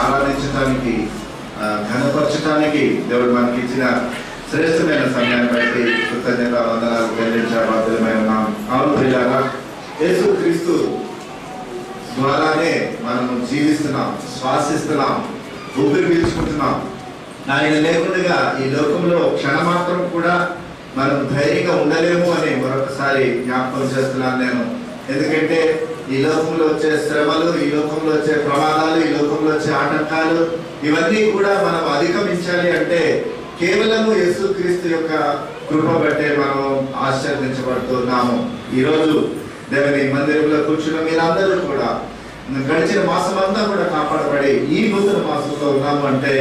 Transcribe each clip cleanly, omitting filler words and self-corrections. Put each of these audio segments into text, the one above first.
ఆరాధించడానికి, ఘనపరచడానికి దేవుడు మనకి ఇచ్చిన శ్రేష్టమైన సమయాన్ని బట్టి కృతజ్ఞత వందనాలు చెల్లించే బాధ్యతమై ఉన్నాం. అవును ప్రియులారా, యేసుక్రీస్తు ద్వారానే మనము జీవిస్తున్నాం, శ్వాసిస్తున్నాం, ఊపిరి పీల్చుకుంటున్నాం. ఆయన లేకుండా ఈ లోకంలో క్షణమాత్రం కూడా మనం ధైర్యంగా ఉండలేము అని మరొకసారి జ్ఞాపకం చేస్తున్నాను నేను. ఎందుకంటే ఈ లోకంలో వచ్చే శ్రమలు, ఈ లోకంలో వచ్చే ప్రమాదాలు, ఈ లోకంలో వచ్చే ఆటంకాలు, ఇవన్నీ కూడా మనం అధిగమించాలి అంటే కేవలము యేసుక్రీస్తు యొక్క కృప బట్టే మనం ఆశీర్వదించబడుతున్నాము. ఈరోజు దేవుని మందిరంలో కూర్చున్న మీరందరూ కూడా గడిచిన మాసం అంతా కూడా కాపాడబడి ఈ నూతన మాసంలో ఉన్నాము అంటే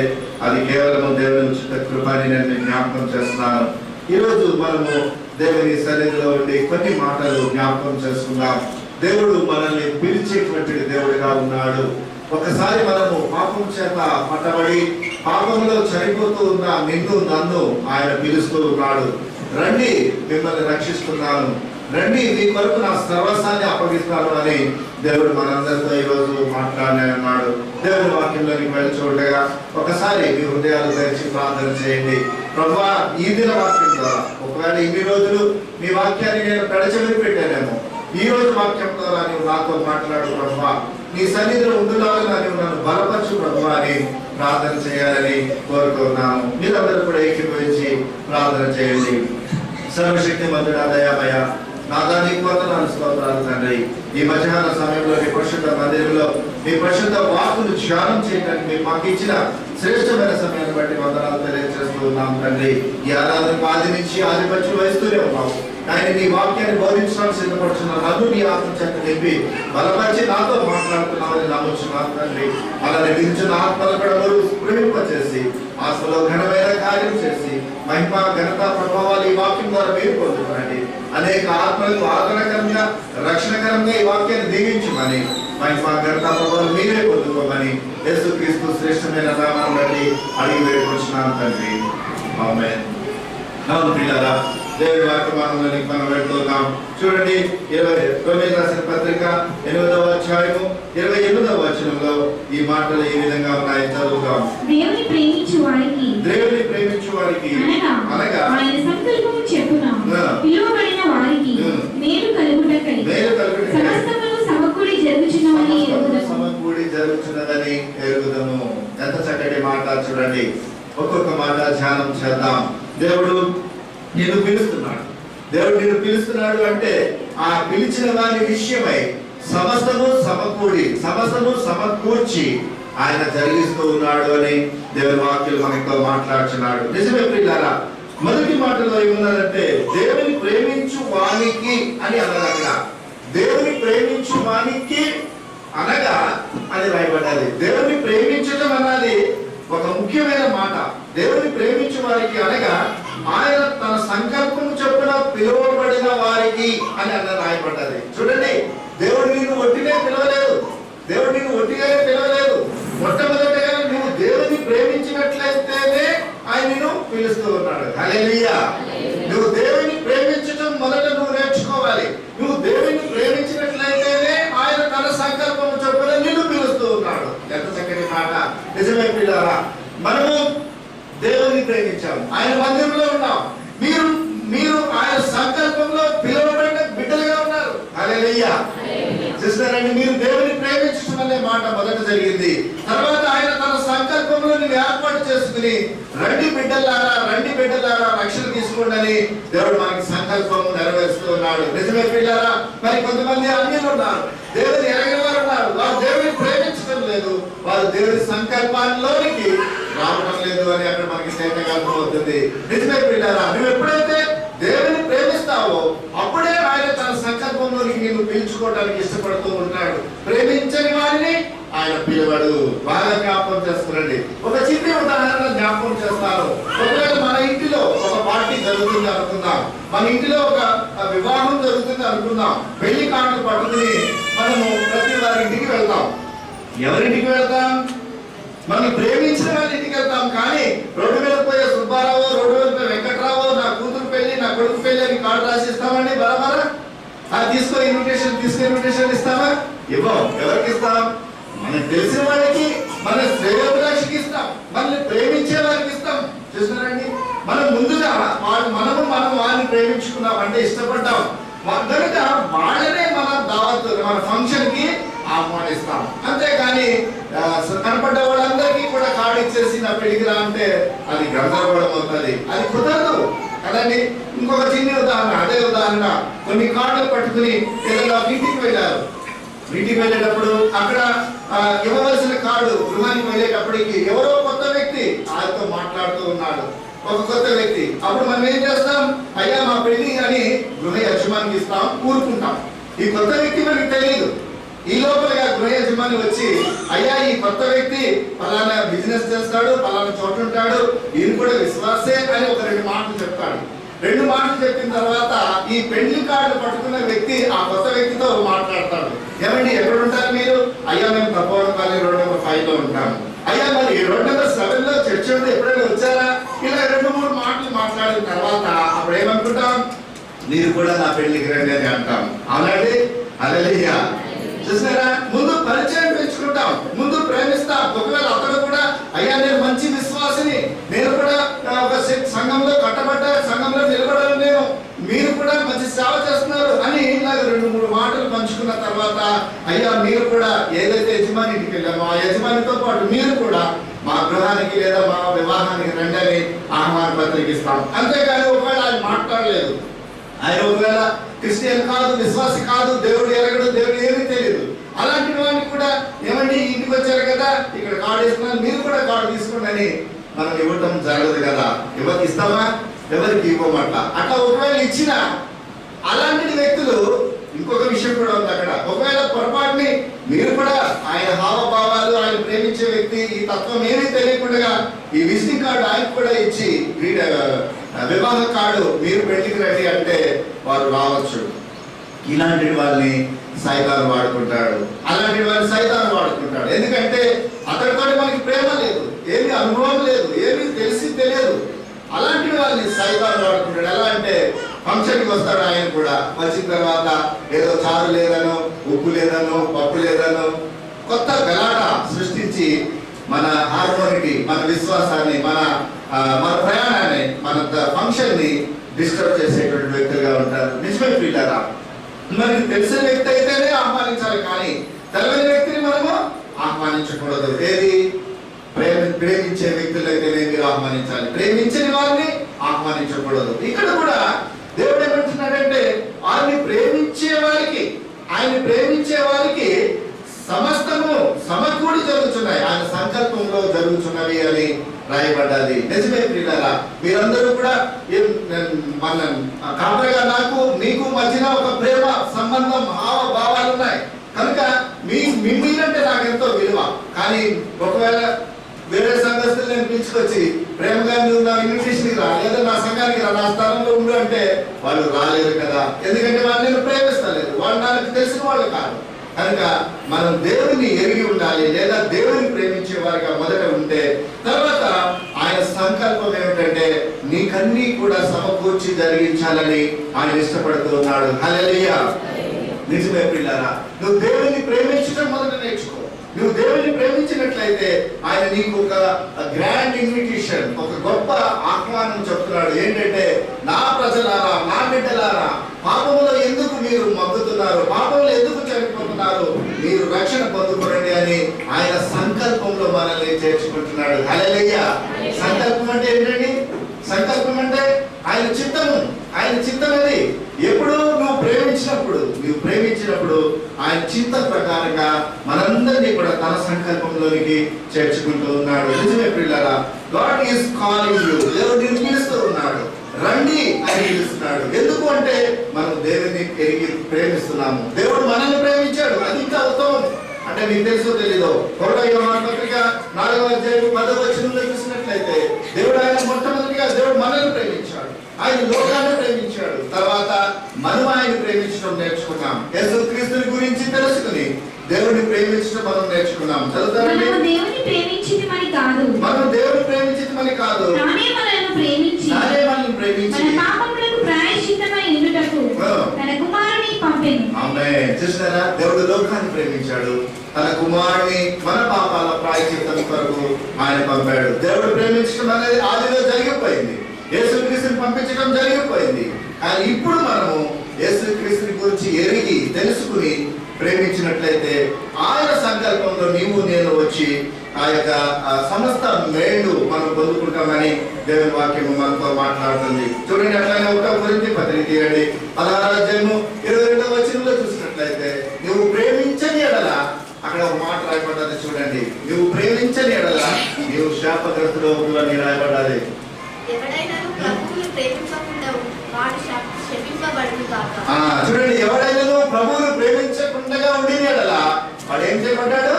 అది కేవలము దేవుని ఉచిత కృప అని నేను జ్ఞాపకం చేస్తున్నాను. ఈరోజు మనము దేవుని సన్నిధిలో ఉండి కొన్ని మాటలు జ్ఞాపకం చేసుకుందాం. దేవుడు మనల్ని పిలిచేటువంటి దేవుడిగా ఉన్నాడు. ఒకసారి మనము పాపం చేత పట్టబడి పాపంలో చనిపోతూ ఉన్న నిన్ను నన్ను ఆయన పిలుస్తూ ఉన్నాడు. రండి, మిమ్మల్ని రక్షిస్తున్నాను, రండి, మీ కొరకు నా సర్వస్వాన్ని అప్పగిస్తాను అని దేవుడు మనందరితో ఈరోజు మాట్లాడినాడు. దేవుడి వాక్యంలోకి వెళ్ళి చూడగా ఒకసారి మీ హృదయాలు తెరిచి ప్రార్థన చేయండి. ప్రభువా, ఈ దిన వాక్యం ద్వారా ఒకవేళ ఇన్ని రోజులు మీ వాక్యాన్ని నేను పెడచెవిని పెట్టానేమో, ఈ రోజు వాక్యం ద్వారా నీవు నాతో మాట్లాడు ప్రభువా, నీ సన్నిధిలో ఉండులాగా నీవు నన్ను బలపరచు ప్రభువా అని ప్రార్థన చేయాలని కోరుతున్నాను. మీరందరూ కూడా ఏకీభవించి ప్రార్థన చేయండి. సర్వశక్తి మంతుడా, దయామయ నాదా, నీకు వందనాలు, స్తోత్రాలు తండ్రి. ఈ మధ్యాహ్న సమయంలో మీ పరిశుద్ధ మందిరంలో మీ పరిశుద్ధ వాక్కును ధ్యానం చేయడానికి మీరు మాకు ఇచ్చిన శ్రేష్టమైన సమయాన్ని బట్టి వందనాలు తెలియజేస్తూ ఉన్నాం తండ్రి. ఈ ఆరాధనకు ఆది నుంచి ఆధిపత్యం వహిస్తూనే ఉన్నాము. ఆయన నీ వాక్యాన్ని బోధించడానికి సిద్ధపడుతున్న నన్ను నీ ఆత్మ చేత నింపి బలపరిచి నాతో మాట్లాడుతున్నామని నమ్ముచున్నాను తండ్రి. అలా నిర్మించిన ఆత్మల కూడా ప్రేమింపచేసి ఆత్మలో ఘనమైన కార్యం చేసి మహిమ, ఘనత, ప్రభావాలు ఈ వాక్యం ద్వారా మీరు పొందుతారండి. అనేక ఆత్మలకు ఆదరణకరంగా, రక్షణకరంగా ఈ వాక్యాన్ని దీవించమని, మహిమ, ఘనత, ప్రభావాలు మీరే పొందుకోమని యేసుక్రీస్తు శ్రేష్టమైన నామమున బట్టి అడిగి వేడుకొంచున్నాను తండ్రి. ఆమేన్. అవును ప్రియులారా, దేవుడి వాక్యమానంలోనికి మనం వెళ్తున్నాం. చూడండి, 29 రాసిన పత్రిక 8వ అధ్యాయము 28వ వచనంలో ఈ మాటలు ఏ విధంగా ఉన్నాయి చదువుతాం. దేవుని ప్రేమించు వారికి అనగా ఆయన సంకల్పము చెప్పున పిలువబడిన వారికి మేలు కలుగుటకై సమస్తమును సమకూడి జరుగుచున్నదని ఎరుగుదము. ఎంత చక్కటి మాట చూడండి. ఒక్కొక్క మాట ధ్యానం చేద్దాం. దేవుడు నిన్ను పిలుస్తున్నాడు. దేవుడు నిన్ను పిలుస్తున్నాడు అంటే ఆ పిలిచిన వారి విషయమై సమస్తము సమకూర్చి ఆయన జరిగిస్తూ ఉన్నాడు అని దేవుని వాక్యం మనతో మాట్లాడుతున్నాడు. నిజమే ప్రియులారా, మొదటి మాటలో ఏమున్నదంటే దేవుని ప్రేమించు వానికి అని అన్నది. అక్కడ దేవుని ప్రేమించు వానికి అనగా అని రాయబడ్డది. దేవుని ప్రేమించడం అన్నది ఒక ముఖ్యమైన మాట. దేవుని ప్రేమించు వారికి అనగా ఆయన తన సంకల్పం చొప్పున పిలువబడిన వారికి అని అన్న రాయబడ్డది. చూడండి, దేవుడు నిన్ను ఒట్టినే పిలవలేదు. దేవుడు నిన్ను ఒట్టిగానే పిలవలేదు. మొట్టమొదటిగా నువ్వు దేవుని ప్రేమించినట్లయితేనే ఆయన నిన్ను పిలుస్తూ ఉన్నాడు. హల్లెలూయా. నువ్వు దేవుని ప్రేమించడం మొదట నువ్వు నేర్చుకోవాలి. నువ్వు దేవుని ప్రేమించినట్లయితేనే ఆయన తన సంకల్పం చొప్పున నిన్ను పిలుస్తూ ఉన్నాడు. ఎంత చక్కని మాట. నిజమే పిల్లారా, మనము దేవుని ప్రేమించాము, ఆయన మందిరంలో ఉన్నాం. మీరు ఆయన సంకల్పంలో పిలువబడిన బిడ్డలుగా ఉన్నారు. హల్లెలూయా. చూస్తారండి, మీరు దేవుని ప్రేమించడం అనే మాట మొదట జరిగింది. తర్వాత ఆయన తన సంకల్పంలో నేను ఏర్పాటు చేసుకుని రండి బిడ్డలారా రక్షణ తీసుకోండి అని దేవుడు మనకి సంకల్పం నెరవేరుస్తూ ఉన్నాడు. నిజమే పిల్లారా, మరి కొంతమంది అన్యులు ఉన్నారు, దేవుని ఎరగిన వారు ఉన్నారు. వారు దేవుని ప్రేమించడం లేదు, వారు దేవుని సంకల్పాల్లోనికి రావడం లేదు అని అక్కడ మనకి తేటగా అర్థమవుతుంది. నిజమే పిల్లారా, నువ్వు ఎప్పుడైతే దేవుని ప్రేమిస్తావో అప్పుడే ఆయన తన సంకల్పంలోనికి నిన్ను పిలుచుకోవడానికి ఇష్టపడుతూ ఉంటాడు. ప్రేమించని వారిని ఆయన పిలవడు. బాగా జ్ఞాపకం చేస్తారండి. ఒక చిన్న ఉదాహరణ జ్ఞాపకం చేస్తాను. ఒకవేళ మన ఇంటిలో ఒక పార్టీ జరుగుతుంది అనుకుందాం, మన ఇంటిలో ఒక వివాహం జరుగుతుంది అనుకుందాం. పెళ్లి కార్డు పట్టుకుని మనము ప్రతి వారి ఇంటికి వెళ్తాం. ఎవరింటికి వెళ్తాం? మనం ప్రేమించిన వాళ్ళ ఇంటికి వెళ్తాం. కానీ రోడ్డు మీద పోయే సుబ్బారావు, రోడ్డు మీద పోయే వెంకట్రావు, నా కూతురు పెళ్లి, నా కొడుకు పెళ్లి అని కార్డు రాసిస్తామండి బరాబరా? తీసుకో ఇన్విటేషన్ ఇస్తామా? ఇవ్వం. ఎవరికి ఇస్తాం? మనకు తెలిసిన వాళ్ళకి, మన శ్రేయోభిలాషికి ఇస్తాం, మనల్ని ప్రేమించే వారికి ఇస్తాం. చూస్తున్నారండి, మనం ముందుగా మనం వారిని ప్రేమించుకున్నాం అంటే ఇష్టపడ్డాం కనుక వాళ్ళనే మన దావత్ మన ఫంక్షన్ కి ఆహ్వానిస్తాం. అంతేగాని కనపడ్డ వాళ్ళందరికీ కూడా కార్డు ఇచ్చేసి నా పెళ్లికి రా అంటే అది గందరగోళం అవుతుంది, అది కుదరదు కదండి. ఇంకొక చిన్న ఉదాహరణ, అదే ఉదాహరణ, కొన్ని కార్డులు పట్టుకుని ఏదైనా ఇంటికి వెళ్ళారు. ఇంటికి వెళ్ళేటప్పుడు అక్కడ ఇవ్వవలసిన కార్డు గృహానికి వెళ్ళేటప్పటికి ఎవరో కొత్త వ్యక్తి ఆయనతో మాట్లాడుతూ ఉన్నాడు, ఒక కొత్త వ్యక్తి. అప్పుడు మనం ఏం చేస్తాం, అయ్యా మా పెళ్లి అని గృహ యజమానికి ఇస్తాం, ఊరుకుంటాం. ఈ కొత్త వ్యక్తి మనకి తెలియదు. ఈ లోపల గృహ యజమాని వచ్చి, అయ్యా ఈ కొత్త వ్యక్తి పలానా బిజినెస్ చేస్తాడు, పలానా చోటు ఉంటాడు, ఈయన కూడా విశ్వాసే అని ఒక 2 మాటలు చెప్తాడు. 2 మాటలు చెప్పిన తర్వాత ఈ పెళ్లి కార్డు పట్టుకున్న వ్యక్తి ఆ కొత్త వ్యక్తితో మాట్లాడతాడు. ఏమండి ఎక్కడ ఉంటారు మీరు? అయ్యా మేము తప్పవనపల్లి రోడ్ నెంబర్ 5 లో ఉంటాము. అయ్యా మరి రోడ్ నెంబర్ 7 లో చర్చ్ ఉంటే ఎప్పుడైనా వచ్చారా? ఇలా 2-3 మాటలు మాట్లాడిన తర్వాత అప్పుడు ఏమనుకుంటాం, మీరు కూడా నా పెళ్లికి రండి అని అంటాం. అవునండి, హల్లెలూయా. చూసారా, ముందు పరిచయం పెంచుకుంటాం, ముందు ప్రేమిస్తాం. ఒకవేళ అతను కూడా అయ్యా నేను మంచి విశ్వాసిని, నేను కూడా ఒక సంఘంలో కట్టబడ్డ సంఘంలో నిలబడాలి, నేను మీరు కూడా మంచి సేవ చేస్తున్నారు అని ఇలాగ 2-3 మాటలు పంచుకున్న తర్వాత అయ్యా మీరు కూడా ఏదైతే యజమాని ఇంటికి వెళ్ళామో ఆ యజమానితో పాటు మీరు కూడా మా గృహానికి లేదా మా వివాహానికి రండి అని ఆహ్వాన పత్రిక ఇస్తాం. అంతేగాని ఒకవేళ ఆయన మాట్లాడలేదు, ఆయన ఒకవేళ క్రిస్టియన్ కాదు, విశ్వాసి కాదు, దేవుడు ఎరగడు, దేవుడు ఏమీ తెలియదు, అలాంటి వాడిని కూడా ఏమండి ఇంటికి వచ్చారు కదా ఇక్కడ కార్డు ఇస్తున్నాను మీరు కూడా కార్డు తీసుకోండి అని మనం ఇవ్వటం జరగదు కదా. ఎవరికి ఇస్తామా? ఎవరికి ఇవ్వమట. అట్లా ఒకవేళ ఇచ్చిన అలాంటి వ్యక్తులు, ఇంకొక విషయం కూడా ఉంది అక్కడ, ఒకవేళ పొరపాటుని మీరు కూడా ఆయన హావభావాలు, ఆయన ప్రేమించే వ్యక్తి ఈ తత్వం ఏమీ తెలియకుండా ఈ విజిటింగ్ కార్డు ఆయన కూడా ఇచ్చి వివాహ కార్డు మీరు పెళ్లికి రండి అంటే వారు రావచ్చు. ఇలాంటి వాళ్ళని సైతాను వాడుకుంటాడు, అలాంటి వాళ్ళని సైతాను వాడుకుంటాడు. ఎందుకంటే అతడితో మనకి ప్రేమ లేదు, ఏమి అనుభవం లేదు, ఏమి తెలియదు. అలాంటి వాళ్ళని సైతాను వాడుకుంటాడు. ఎలా అంటే ఫంక్షన్కి వస్తాడు ఆయన కూడా, వచ్చిన తర్వాత ఏదో చారు లేదనో, ఉప్పు లేదనో, పప్పు లేదనో కొత్త గలాట సృష్టించి మన హార్మోనికి, మన విశ్వాసాన్ని, మన ప్రయాణాన్ని, మన ఫంక్షన్ ని డిస్టర్బ్ చేసేటువంటి వ్యక్తులుగా ఉంటారు. నిజమే ప్రియులారా, మనకి తెలిసిన వ్యక్తి అయితేనే ఆహ్వానించాలి, కానీ తెలియని వ్యక్తిని మనము ఆహ్వానించకూడదు. ఏది? ప్రేమించే వ్యక్తులైతేనే మీరు ఆహ్వానించాలి, ప్రేమించని వారిని ఆహ్వానించకూడదు. ఇక్కడ కూడా దేవుడు ఏమంటున్నాడంటే ఆయన్ని ప్రేమించే వారికి సమస్తము సమకూడి జరుగుతున్నాయి, ఆయన సంకల్పంలో జరుగుతున్నవి అని రాయబడ్డది. నిజమే ప్రియులారా, మీరందరూ కూడా మన కాపరిగా నాకు నీకు మధ్యన ఒక ప్రేమ సంబంధం, భావాలు ఉన్నాయి కనుక మీరంటే నాకు ఎంతో విలువ. కానీ ఒకవేళ వేరే సంఘస్థులు నేను పిలుచుకొచ్చి ప్రేమగా నువ్వు నా ఇన్విటేషన్కి రా, లేదా నా సంఘానికి రా, నా స్థానంలో ఉండు అంటే వాళ్ళు రాలేరు కదా. ఎందుకంటే వాళ్ళు నేను ప్రేమిస్తలేదు, వాళ్ళు నాకు తెలిసిన వాళ్ళు కాదు. కనుక మనం దేవుని ఎరిగి ఉండాలి, లేదా దేవుని ప్రేమించే వారిగా మొదట ఉంటే తర్వాత ఆయన సంకల్పం ఏమిటంటే నీకన్నీ కూడా సమకూర్చి జరిగించాలని ఆయన ఇష్టపడుతూ ఉన్నాడు. హల్లెలూయా. నిజమే పిల్లారా, నువ్వు దేవుని ప్రేమించడం మొదట నేర్చుకో. నువ్వు దేవుని ప్రేమించినట్లయితే ఆయన నీకు ఒక గ్రాండ్ ఇన్విటేషన్, ఒక గొప్ప ఆహ్వానం చెప్తున్నాడు. ఏంటంటే నా ప్రజలారా, నా బిడ్డలారా, పాపంలో ఎందుకు మీరు మగ్గుతున్నారు, పాపంలో ఎందుకు చనిపోతున్నారు, మీరు రక్షణ పొందుకోండి అని ఆయన సంకల్పంలో మనల్ని చేర్చుకుంటున్నాడు. హల్లెలూయా. సంకల్పం అంటే ఏంటండి? సంకల్పం అంటే ఆయన చిత్తము. ఆయన చిత్తం అది ఎప్పుడు నువ్వు ప్రేమించినప్పుడు ఆయన చిత్తం ప్రకారంగా మనందరినీ కూడా తన సంకల్పంలోనికి చేర్చుకుంటూ ఉన్నాడు. నిజమే ప్రియులారా, గాడ్ ఈస్ కాలింగ్ యు. దేవుడు నిన్ను పిలుస్తూ ఉన్నాడు, రండి అని పిలుస్తున్నాడు. ఎందుకు అంటే మనం దేవుని ఎరిగి ప్రేమిస్తున్నాము. దేవుడు మనల్ని ప్రేమించాడు, అది ఇంకా ఉత్తమం. అంటే మీకు తెలుసో తెలీదో 1 యోహాను పత్రిక 4వ అధ్యాయం 10వ వచనంలో చూసినట్లయితే దేవుడు ఆయన మొట్టమొదటిగా దేవుడు మనల్ని ప్రేమించాడు, ఆయన లోకాన్ని ప్రేమించాడు. తర్వాత మనం ఆయన ప్రేమించడం నేర్చుకున్నాం. యేసుక్రీస్తుని గురించి తెలుసుకుని దేవుడిని ప్రేమించడం మనం నేర్చుకున్నాం. చదువుతారండి. మనం దేవుని ప్రేమించింది మరి కాదు, తానే మనల్ని ప్రేమించి మన పాపములకు ప్రాయశ్చిత్తమై ఉండుటకు తన కుమారుని పంపెను. ఆమేన్. చూసారా, దేవుడు లోకాన్ని ప్రేమించాడు, తన కుమారుని మన పాపాల ప్రాయశ్చిత్తం ఆయన పంపాడు. దేవుడు ప్రేమించడం అనేది ఆదిలో జరిగిపోయింది, యేసుక్రీస్తుని పంపించడం జరిగిపోయింది. కానీ ఇప్పుడు మనము యేసుక్రీస్తుని గురించి ఎరిగి తెలుసుకుని ప్రేమించినట్లయితే ఆయన సంకల్పంలో నీవు నేను వచ్చి ఆ యొక్క సమస్త మేలు మనం పొందుకుంటామని దేవుని వాక్యము మనతో మాట్లాడుతుంది. చూడండి, అట్లాగే 1 కొరింథీ పత్రిక 16:22 చూసినట్లయితే నువ్వు ప్రేమించని ఎడల, అక్కడ ఒక మాట రాయబడ్డది చూడండి, నువ్వు ప్రేమించని ఎడల నీవు శాపగ్రస్తుడు అని రాయబడ్డది. చూడండి, ఎవడైనా ప్రభువును ప్రేమించకుండా ఉండి ఎడల వాడు ఏం చేయబడ్డాడు?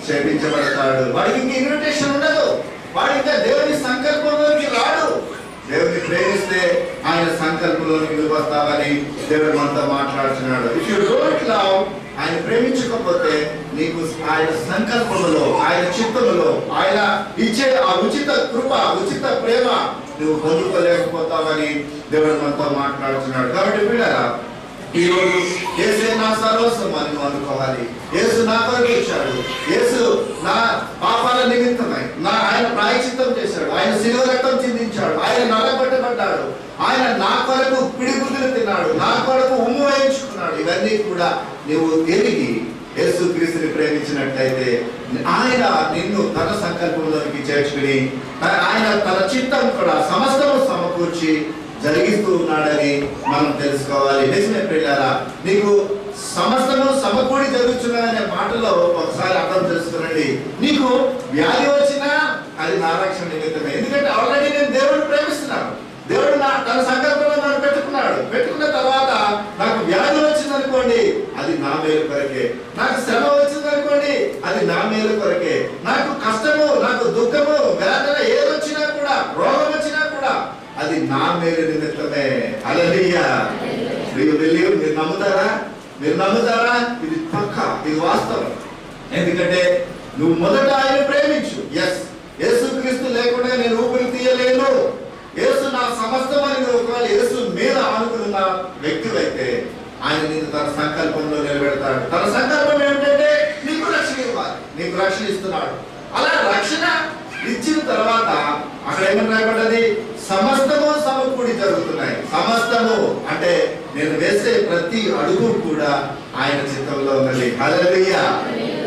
శపించబడతాడు. వాడికి ఇంక ఇన్విటేషన్ ఉండదు, వాడు ఇంకా దేవుని సంకల్పంలోకి రాడు. దేవుని ప్రేమిస్తే ఆయన సంకల్పంలోకి నువ్వు వస్తావని దేవుడు మనతో మాట్లాడుతున్నాడు. ఇఫ్ యు డోంట్ లవ్, ఆయన ప్రేమించకపోతే నీకు ఆయన సంకల్పంలో, ఆయన చిత్తములో ఆయన ఇచ్చే ఆ ఉచిత కృప, ఉచిత ప్రేమ నువ్వు పొందుకోలేకపోతావని దేవుడు మనతో మాట్లాడుతున్నాడు. కాబట్టి పిల్లరా, ఈ రోజు యేసు నా సర్వస్వం అని నువ్వు అనుకోవాలి. యేసు నా కొరకు ఇచ్చాడు, యేసు నా పాపాల నిమిత్తమై ఆయన ప్రాయశ్చిత్తం చేశాడు, ఆయన శిలువ రక్తం చిందించాడు, ఆయన నలగొట్టబడ్డాడు, ఆయన నా కొరకు పిడిగుడ్డులు తిన్నాడు, నా కొరకు ఉమ్ము వేయించుకున్నాడు. ఇవన్నీ కూడా నువ్వు ఎరిగి యేసుక్రీస్తుని ప్రేమించినట్లయితే ఆయన నిన్ను తన సంకల్పంలోకి చేర్చుకుని ఆయన తన చిత్తం కూడా సమస్తము సమకూర్చి జరిగిస్తూ ఉన్నాడని మనం తెలుసుకోవాలి. నిజమే ప్రియులారా, నీకు సమస్తము సమకూడి జరుగుతున్నాయనే మాటలో ఒకసారి అర్థం తెలుసుకునండి. నీకు వ్యాధి వచ్చినా అది నా రక్షణ నిమిత్తమే. ఎందుకంటే ఆల్రెడీ నేను దేవుడిని ప్రేమిస్తున్నాను, దేవుడు తన సంకల్పంలో నన్ను పెట్టుకున్న తర్వాత నాకు వ్యాధి వచ్చిందనుకోండి, అది నా మేలు కొరకే. నాకు శ్రమ వచ్చిందనుకోండి, అది నా మేలు కొరకే. నాకు కష్టము, నాకు దుఃఖము, వేదన ఏదొచ్చినా కూడా, రోగం వచ్చినా కూడా అది నా మేలు నిమిత్తమే. హల్లెలూయా. మీరు నమ్ముతారా? ఇది పక్క, ఇది వాస్తవం. ఎందుకంటే నువ్వు మొదట ఆయన ప్రేమించు. యేసుక్రీస్తు లేకుండా నేను ఊపిరి తీయలేను. యేసు నా సమస్తం అని నువ్వు ఒకవేళ యేసు మీద ఆనుకున్న వ్యక్తివైతే ఆయన నిన్ను తన సంకల్పంలో నిలబెడతాడు. తన సంకల్పం ఏమిటంటే నీకు రక్షణ ఇవ్వాలి, నీకు రక్షణ ఇస్తున్నాడు. అలా రక్షణ ఇచ్చిన తర్వాత అక్కడ ఏమని రాయబడ్డది? సమస్తము సమకూడి జరుగుతున్నాయి. సమస్తము అంటే నేను వేసే ప్రతి అడుగు కూడా ఆయన చిత్తంలో ఉన్నది. హల్లెలూయా.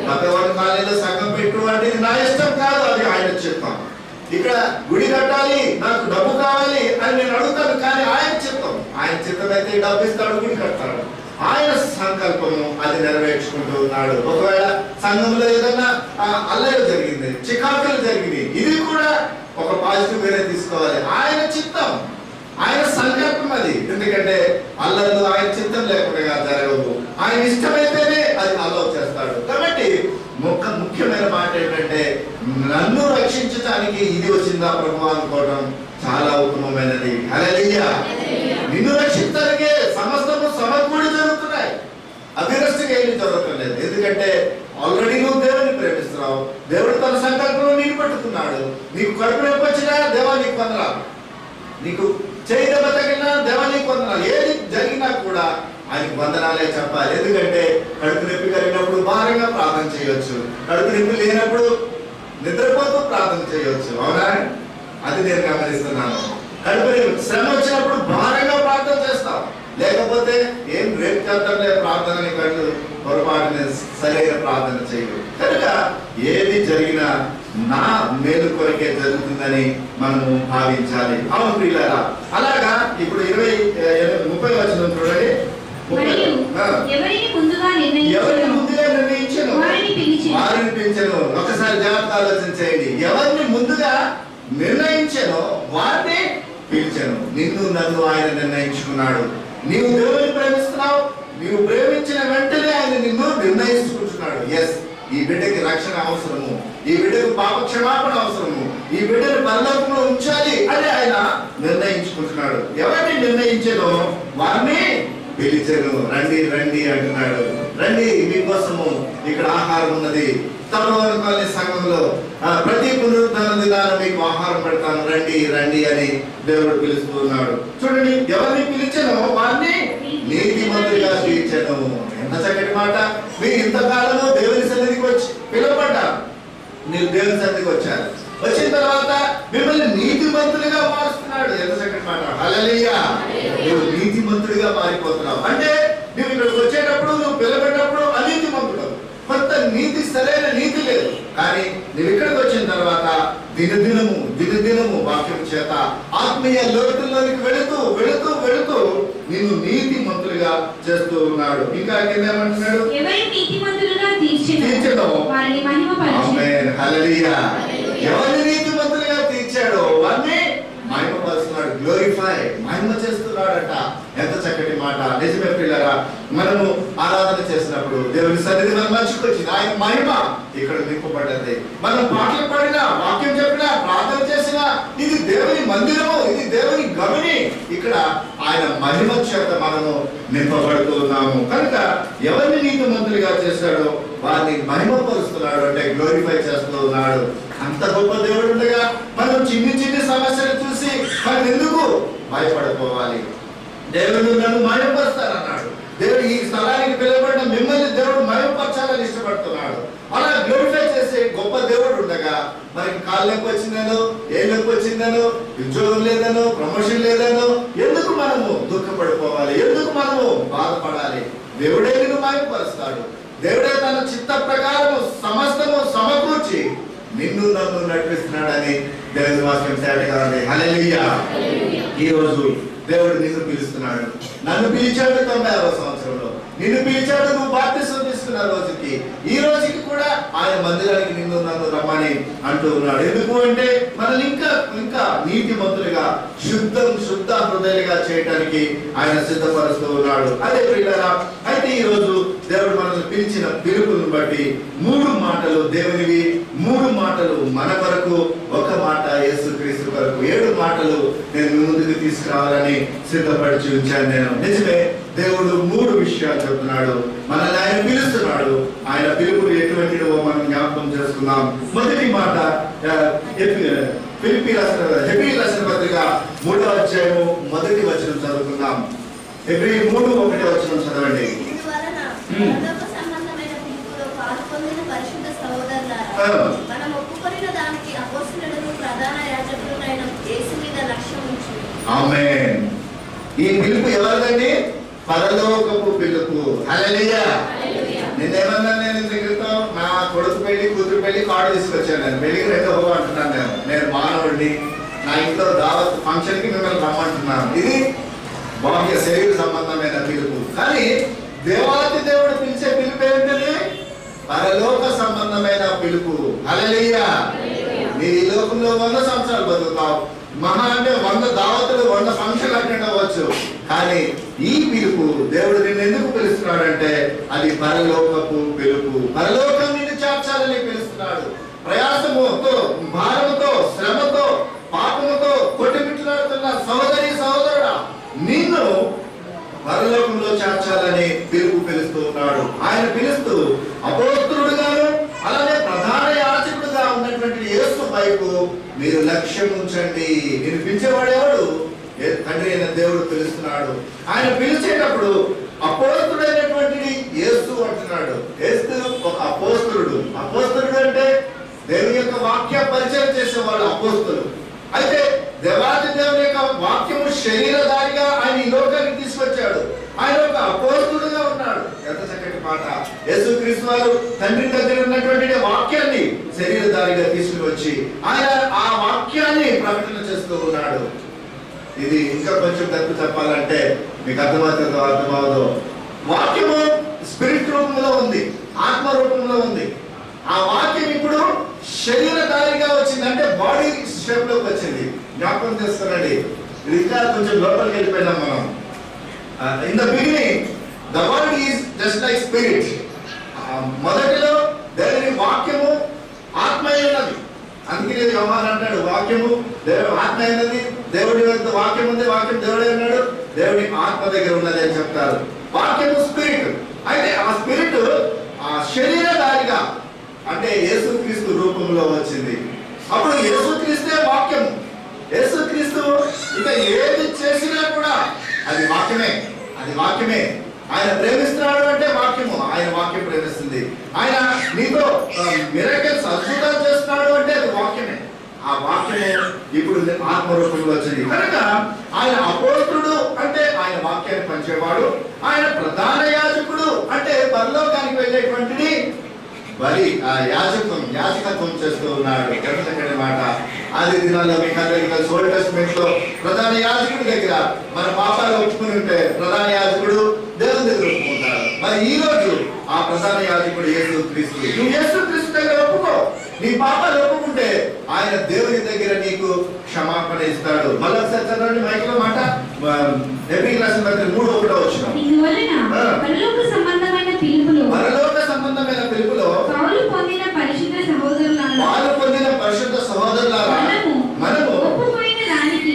పక్కవాడి కాలేజీలో సగం పెట్టు అంటే ఇది నా ఇష్టం కాదు, అది ఆయన చిత్తం. ఇక్కడ గుడి కట్టాలి, నాకు డబ్బు కావాలి అని నేను అడుగుతాను, కానీ ఆయన చిత్తం. ఆయన చిత్తం అయితే డబ్బు ఇస్తాడు, గుడి కడతాడు. ఆయన సంకల్పము అది నెరవేర్చుకుంటూ ఉన్నాడు. ఒకవేళ సంఘంలో ఏదైనా అల్లరి జరిగింది, చికాకులు జరిగింది, ఇది కూడా ఒక పాజిటివ్ వేరే తీసుకోవాలి. ఆయన చిత్తం, ఆయన సంకల్పం అది. ఎందుకంటే అల్లర్లు ఆయన చిత్తం లేకుండా జరగవు. ఆయన ఇష్టమైతేనే అది అల్లవ్ చేస్తాడు. కాబట్టి ముఖ్యమైన మాట ఏంటంటే నన్ను రక్షించడానికి ఇది వచ్చిందా ప్రభు అనుకోవడం చాలా ఉత్తమమైనది. హల్లెలూయా. నిన్ను రక్షించడానికే సమస్తము సమకూడి జరుగుతున్నాయి, అభిరష్టిగా ఏమి జరగటం లేదు. ఎందుకంటే ఆల్రెడీ నువ్వు దేవుని ప్రేమిస్తున్నావు, దేవుడు తన సంకల్పంలో నీకు పెట్టుకున్నాడు. నీకు కడుపు నొప్పి వచ్చినా దేవా నీకు వందనాలు, నీకు చేయి దెబ్బ తగిలినా దేవా నీకు వందనాలు. ఏది జరిగినా కూడా ఆయనకు వందనాలే చెప్పాలి. ఎందుకంటే కడుపు నొప్పి కలిగినప్పుడు భారంగా ప్రార్థన చేయవచ్చు, కడుపు నొప్పి లేనప్పుడు నిద్రపోతూ ప్రార్థన చేయవచ్చు. అవునా? అది నేను గమనిస్తున్నాను. కడుపు శ్రమ వచ్చినప్పుడు భారంగా ప్రార్థన చేస్తాం, లేకపోతే ఏం రేపు చేద్దాంలే ప్రార్థనని కళ్ళు పొరపాటున సరైన ప్రార్థన చేయరు. కనుక ఏది జరిగినా నా మేలు కొరకే జరుగుతుందని మనము భావించాలి. అవును ప్రియులారా. అలాగా ఇప్పుడు 30 వచనం చూడండి. ఎవరిని ముందుగా నిర్ణయించను వారిని పిలిచెను. ఒకసారి జాగ్రత్త ఆలోచించేయండి. ఎవరిని ముందుగా నిర్ణయించానో వారిని పిలిచాను. నిన్ను నన్ను ఆయన నిర్ణయించుకున్నాడు. నీవు దేవుని ప్రేమిస్తున్నావు, నీవు ప్రేమించిన వెంటనే ఆయన నిన్ను నిర్ణయించుకుంటున్నాడు. ఈ బిడ్డకి రక్షణ అవసరము, ఈ బిడ్డకు పాప క్షమాపణ అవసరము, ఈ బిడ్డను పరలోకంలో ఉంచాలి అని ఆయన నిర్ణయించుకుంటున్నాడు. ఎవరిని నిర్ణయించానో వారిని పిలిచాను. రండి రండి అంటున్నాడు. రండి, మీకోసము ఇక్కడ ఆహారం ఉన్నది. తమలోని సంఘంలో ప్రతి పునరుద్ధరణ దినాన మీకు ఆహారం పెడతాను, రండి రండి అని దేవుడు పిలుస్తున్నాడు. చూడండి, ఎవరిని పిలిచానో వారిని నీతిమంతులుగా తీర్చాను. ఎంత చక్కటి మాట. మీరు ఇంతకాలము దేవుని సన్నిధికి వచ్చి పిలువబడ్డారు, మీరు దేవుని సన్నిధికి వచ్చారు. వచ్చిన తర్వాత మిమ్మల్ని నీతిమంతులుగా మారుస్తున్నాడు. ఎంత చక్కటి మాట! హల్లెలూయా! నువ్వు నీతిమంతుడిగా మారిపోతున్నావు. అంటే నువ్వు ఇక్కడికి వచ్చేటప్పుడు, నువ్వు పిలబడినప్పుడు అనీతిమంతుడు, కొంత నీతి, సరైన నీతి లేదు. కానీ నువ్వు ఇక్కడికి వచ్చిన తర్వాత దినదినము వాక్యం చేత ఆత్మీయ లోతుల్లోనికి వెళుతూ వెళుతూ వెళుతూ నిన్ను నీతిమంతులుగా చేస్తూ ఉన్నాడు. ఇంకా ఏమంటున్నాడు? ఎవరిని నీతిమంతులుగా తీర్చెను వారిని మహిమపరచెను. ఆమేన్, హల్లెలూయా! ఎవరిని నీతిమంతులుగా తీర్చాడో వారిని మహిమపరుస్తున్నాడు. గ్లోరిఫై, మహిమ చేస్తున్నాడట. ఎంత చక్కటి మాట! నిజమే పిల్లరా, మనము ఆరాధన చేసినప్పుడు దేవుని సన్నిధి మనం మర్చిపోయింది, ఆయన మహిమ ఇక్కడ నింపబడ్డది. మనం పాటలు పాడినా, వాక్యం చెప్పినా, ప్రార్థన చేసినా, ఇది దేవుని మందిరము, ఇది దేవుని గమని. ఇక్కడ ఆయన మహిమ చేత మనము నింపబడుతూ ఉన్నాము. కనుక ఎవరిని నీతిమంతులుగా చేశాడో వారిని మహిమపరుస్తున్నాడు, అంటే గ్లోరిఫై చేస్తూ ఉన్నాడు. అంత గొప్ప దేవుడు ఉండగా మనం చిన్ని సమస్యలు చూసి మనం ఎందుకు భయపడిపోవాలి? దేవుడు నన్ను మహిమపరుస్తానన్నాడు. దేవుడు ఈ స్థలానికి పిలువబడిన మిమ్మల్ని దేవుడు మహిమపరచాలని ఇష్టపడుతున్నాడు. అలా గ్లోరిఫై చేసే గొప్ప దేవుడు ఉండగా మనకి కాళ్ళకి వచ్చిందనో, ఏళ్ళకి వచ్చిందనో, ఉద్యోగం లేదనో, ప్రమోషన్ లేదనో ఎందుకు మనము దుఃఖపడిపోవాలి? ఎందుకు మనము బాధపడాలి? దేవుడే నిన్ను మహిమపరుస్తాడు. దేవుడే తన చిత్త ప్రకారము సమస్తము సమకూర్చి నిన్ను నన్ను నడిపిస్తున్నాడని దేవుని వాక్యం తేటగా ఉంది. హల్లెలూయా! ఈ రోజు దేవుడు నిన్ను పిలుస్తున్నాడు. నన్ను పిలిచాడు 96వ సంవత్సరంలో, నిన్ను పిలిచాడు నువ్వు బాప్తిసం తీసుకున్న రోజుకి. ఈ రోజుకి కూడా ఆయన మందిరానికి నిన్ను నన్ను రమ్మని అంటూ ఉన్నాడు. ఎందుకు అంటే మనల్ని ఇంకా నీతిమంతులుగా, శుద్ధ హృదయాలుగా చేయడానికి ఆయన సిద్ధపరుస్తూ ఉన్నాడు. అదే ప్రియులారా, అయితే ఈ రోజు దేవుడు మనల్ని పిలిచిన పిలుపుని బట్టి 3 మాటలు దేవునివి, 3 మాటలు మన కొరకు, 1 మాట యేసుక్రీస్తు కొరకు. 7 మాటలు నేను ముందుకు తీసుకురావాలని సిద్ధపరిచి ఉంచాను నేను. నిజమే, దేవుడు 3 విషయాలు చెప్తున్నాడు. మనల్ని ఆయన పిలుస్తున్నాడు. ఆయన పిలుపులు ఎటువంటిదో మనం జ్ఞాపకం చేసుకుందాం. మొదటి మాట హెబ్రీ రాసిన పత్రిక 3వ అధ్యాయము 1వ వచనం చదువుకుందాం. హెబ్రీ 3:1 వచనం చదవండి. ఆమేన్. ఈ పిలుపు ఎవరిదండి? పరలోకపు పిలుపు. హల్లెలూయా! నేనేమన్నా, నేను ఇంతక్రితం నా కొడుకు పెళ్లి, కూతురు పెళ్లి కార్డు తీసుకొచ్చాను. నేను పెళ్లికి రెడీ అవ్వ అంటున్నాను. నేను మానవుడిని, నా ఇంట్లో దావత్ ఫంక్షన్ కి మిమ్మల్ని రమ్మంటున్నాను. ఇది బాహ్య శరీర సంబంధమైన పిలుపు. కానీ దేవాతి దేవుడు పిలిచే పిలుపు ఏంటది? పరలోక సంబంధమైన పిలుపు. హల్లెలూయా! మీరు ఈ లోకంలో 100 సంవత్సరాలు బతుకుతావు. మహా అంటే 100 దావతులు, 100 ఫంక్షన్ అటెండ్ అవ్వచ్చు. కానీ ఈ పిలుపు దేవుడు నిన్ను ఎందుకు పిలుస్తున్నాడంటే అది పరలోకపు పిలుపు. పరలోకం నిన్ను చేర్చాలని పిలుస్తున్నాడు. ప్రయాసముతో, భారముతో, శ్రమతో, పాపముతో కొట్టుమిట్లాడుతున్న సహోదరి సహోదరుడా, నిన్ను పరలోకంలో చేర్చాలని పిలుస్తూ ఉన్నాడు. ఆయన పిలుస్తూ అపోస్తలుడుగాను అలానే ప్రధాన యాజకుడుగా ఉన్నటువంటి యేసు వైపు మీరు లక్ష్యం ఉంచండి. నేను పిలిచేవాడేవాడు? తండ్రి అయిన దేవుడు పిలుస్తున్నాడు. ఆయన పిలిచేటప్పుడు అపోస్తలుడైనటువంటి యేసు అంటున్నాడు. యేసు ఒక అపోస్తలుడు. అపోస్తలుడు అంటే దేవుని యొక్క వాక్య పరిచయం చేసేవాడు అపోస్తలుడు. అయితే దేవాది దేవుని యొక్క వాక్యము శరీరధారిగా ఆయన ఈ లోకానికి తీసుకొచ్చాడు. ఆయన ఒక అపోస్తలుడుగా ఉన్నాడు. ఎంత చక్కటి మాట! యేసుక్రీస్తు వారు తండ్రి దగ్గర ఉన్నటువంటి వాక్యాన్ని శరీరధారిగా తీసుకుని వచ్చి ఆయన ఆ వాక్యాన్ని ప్రకటన చేస్తూ ఉన్నాడు. ఇది ఇంకా కొంచెం తప్పు చెప్పాలంటే మీకు అర్థమవుతుందో, వాక్యము స్పిరిట్ రూపంలో ఉంది, ఆత్మ రూపంలో ఉంది. ఆ వాక్యం ఇప్పుడు శరీరధారిగా వచ్చింది, అంటే బాడీ షేప్ లోకి వచ్చింది. జ్ఞాపకం చేస్తానండి, ఇది ఇంకా కొంచెం లోపలికి వెళ్ళిపోయినాం మనం. In the beginning the word is just like spirit. మొదటిలో దేవుని వాక్యము ఆత్మ అయినది. అందుకే యోహాను అంటాడు, వాక్యము ఆత్మ అయినది, దేవుడి వాక్యం ఉంది, వాక్యం దేవుడే ఉన్నాడు, దేవుడి ఆత్మ దగ్గర ఉన్నది అని చెప్తారు. వాక్యము స్పిరిట్. అయితే ఆ స్పిరిట్ ఆ శరీరధారిగా, అంటే యేసుక్రీస్తు రూపంలో వచ్చింది. అప్పుడు యేసుక్రీస్తే వాక్యము. యేసుక్రీస్తు ఇక ఏది చేసినా కూడా అది వాక్యమే, అది వాక్యమే. ఆయన ప్రేమిస్తున్నాడు అంటే వాక్యము, ఆయన వాక్యం ప్రేమిస్తుంది. ఆయన నీతో మిరకల్స్ అద్భుతాలు చేస్తున్నాడు అంటే అది వాక్యమే. ఆ వాక్యమే ఇప్పుడు ఆత్మరూపంలో వచ్చింది కనుక ఆయన అపోస్తుడు అంటే ఆయన వాక్యాన్ని పంచేవాడు. ఆయన ప్రధాన యాజకుడు అంటే పరలోకానికి వెళ్ళేటువంటిది బలి యాజకత్వం చేస్తూ ఉన్నాడు. చక్కటి మాట. ఆది దినాల్లో మీకు అందరికీ ఓల్డ్ టెస్టమెంట్ లో ప్రధాన యాజకుడి దగ్గర మన పాపాలు ఒప్పుకుని ఉంటే ప్రధాన యాజకుడు దేవుని దగ్గర ఒప్పుకుంటారు. మరి ఈ రోజు ఆ ప్రధాన యాజకుడు యేసు క్రీస్తు. నువ్వు యేసు క్రీస్తు దగ్గర ఒప్పుకో, నీ పాపాలు ఒప్పుకుంటే ఆయన దేవుని దగ్గర నీకు క్షమాపణ ఇస్తాడు. మళ్ళీ ఒకసారి చదవండి మైక్లో మాట. ఎబ్రిల్ రాసిన పత్రిక 3:1 వచ్చిన పరలోక సంబంధమైన పిలుపులో పౌలు పొందిన పరిశుద్ధ సహోదరులారా మనము ఒప్పుకొనిన దానికి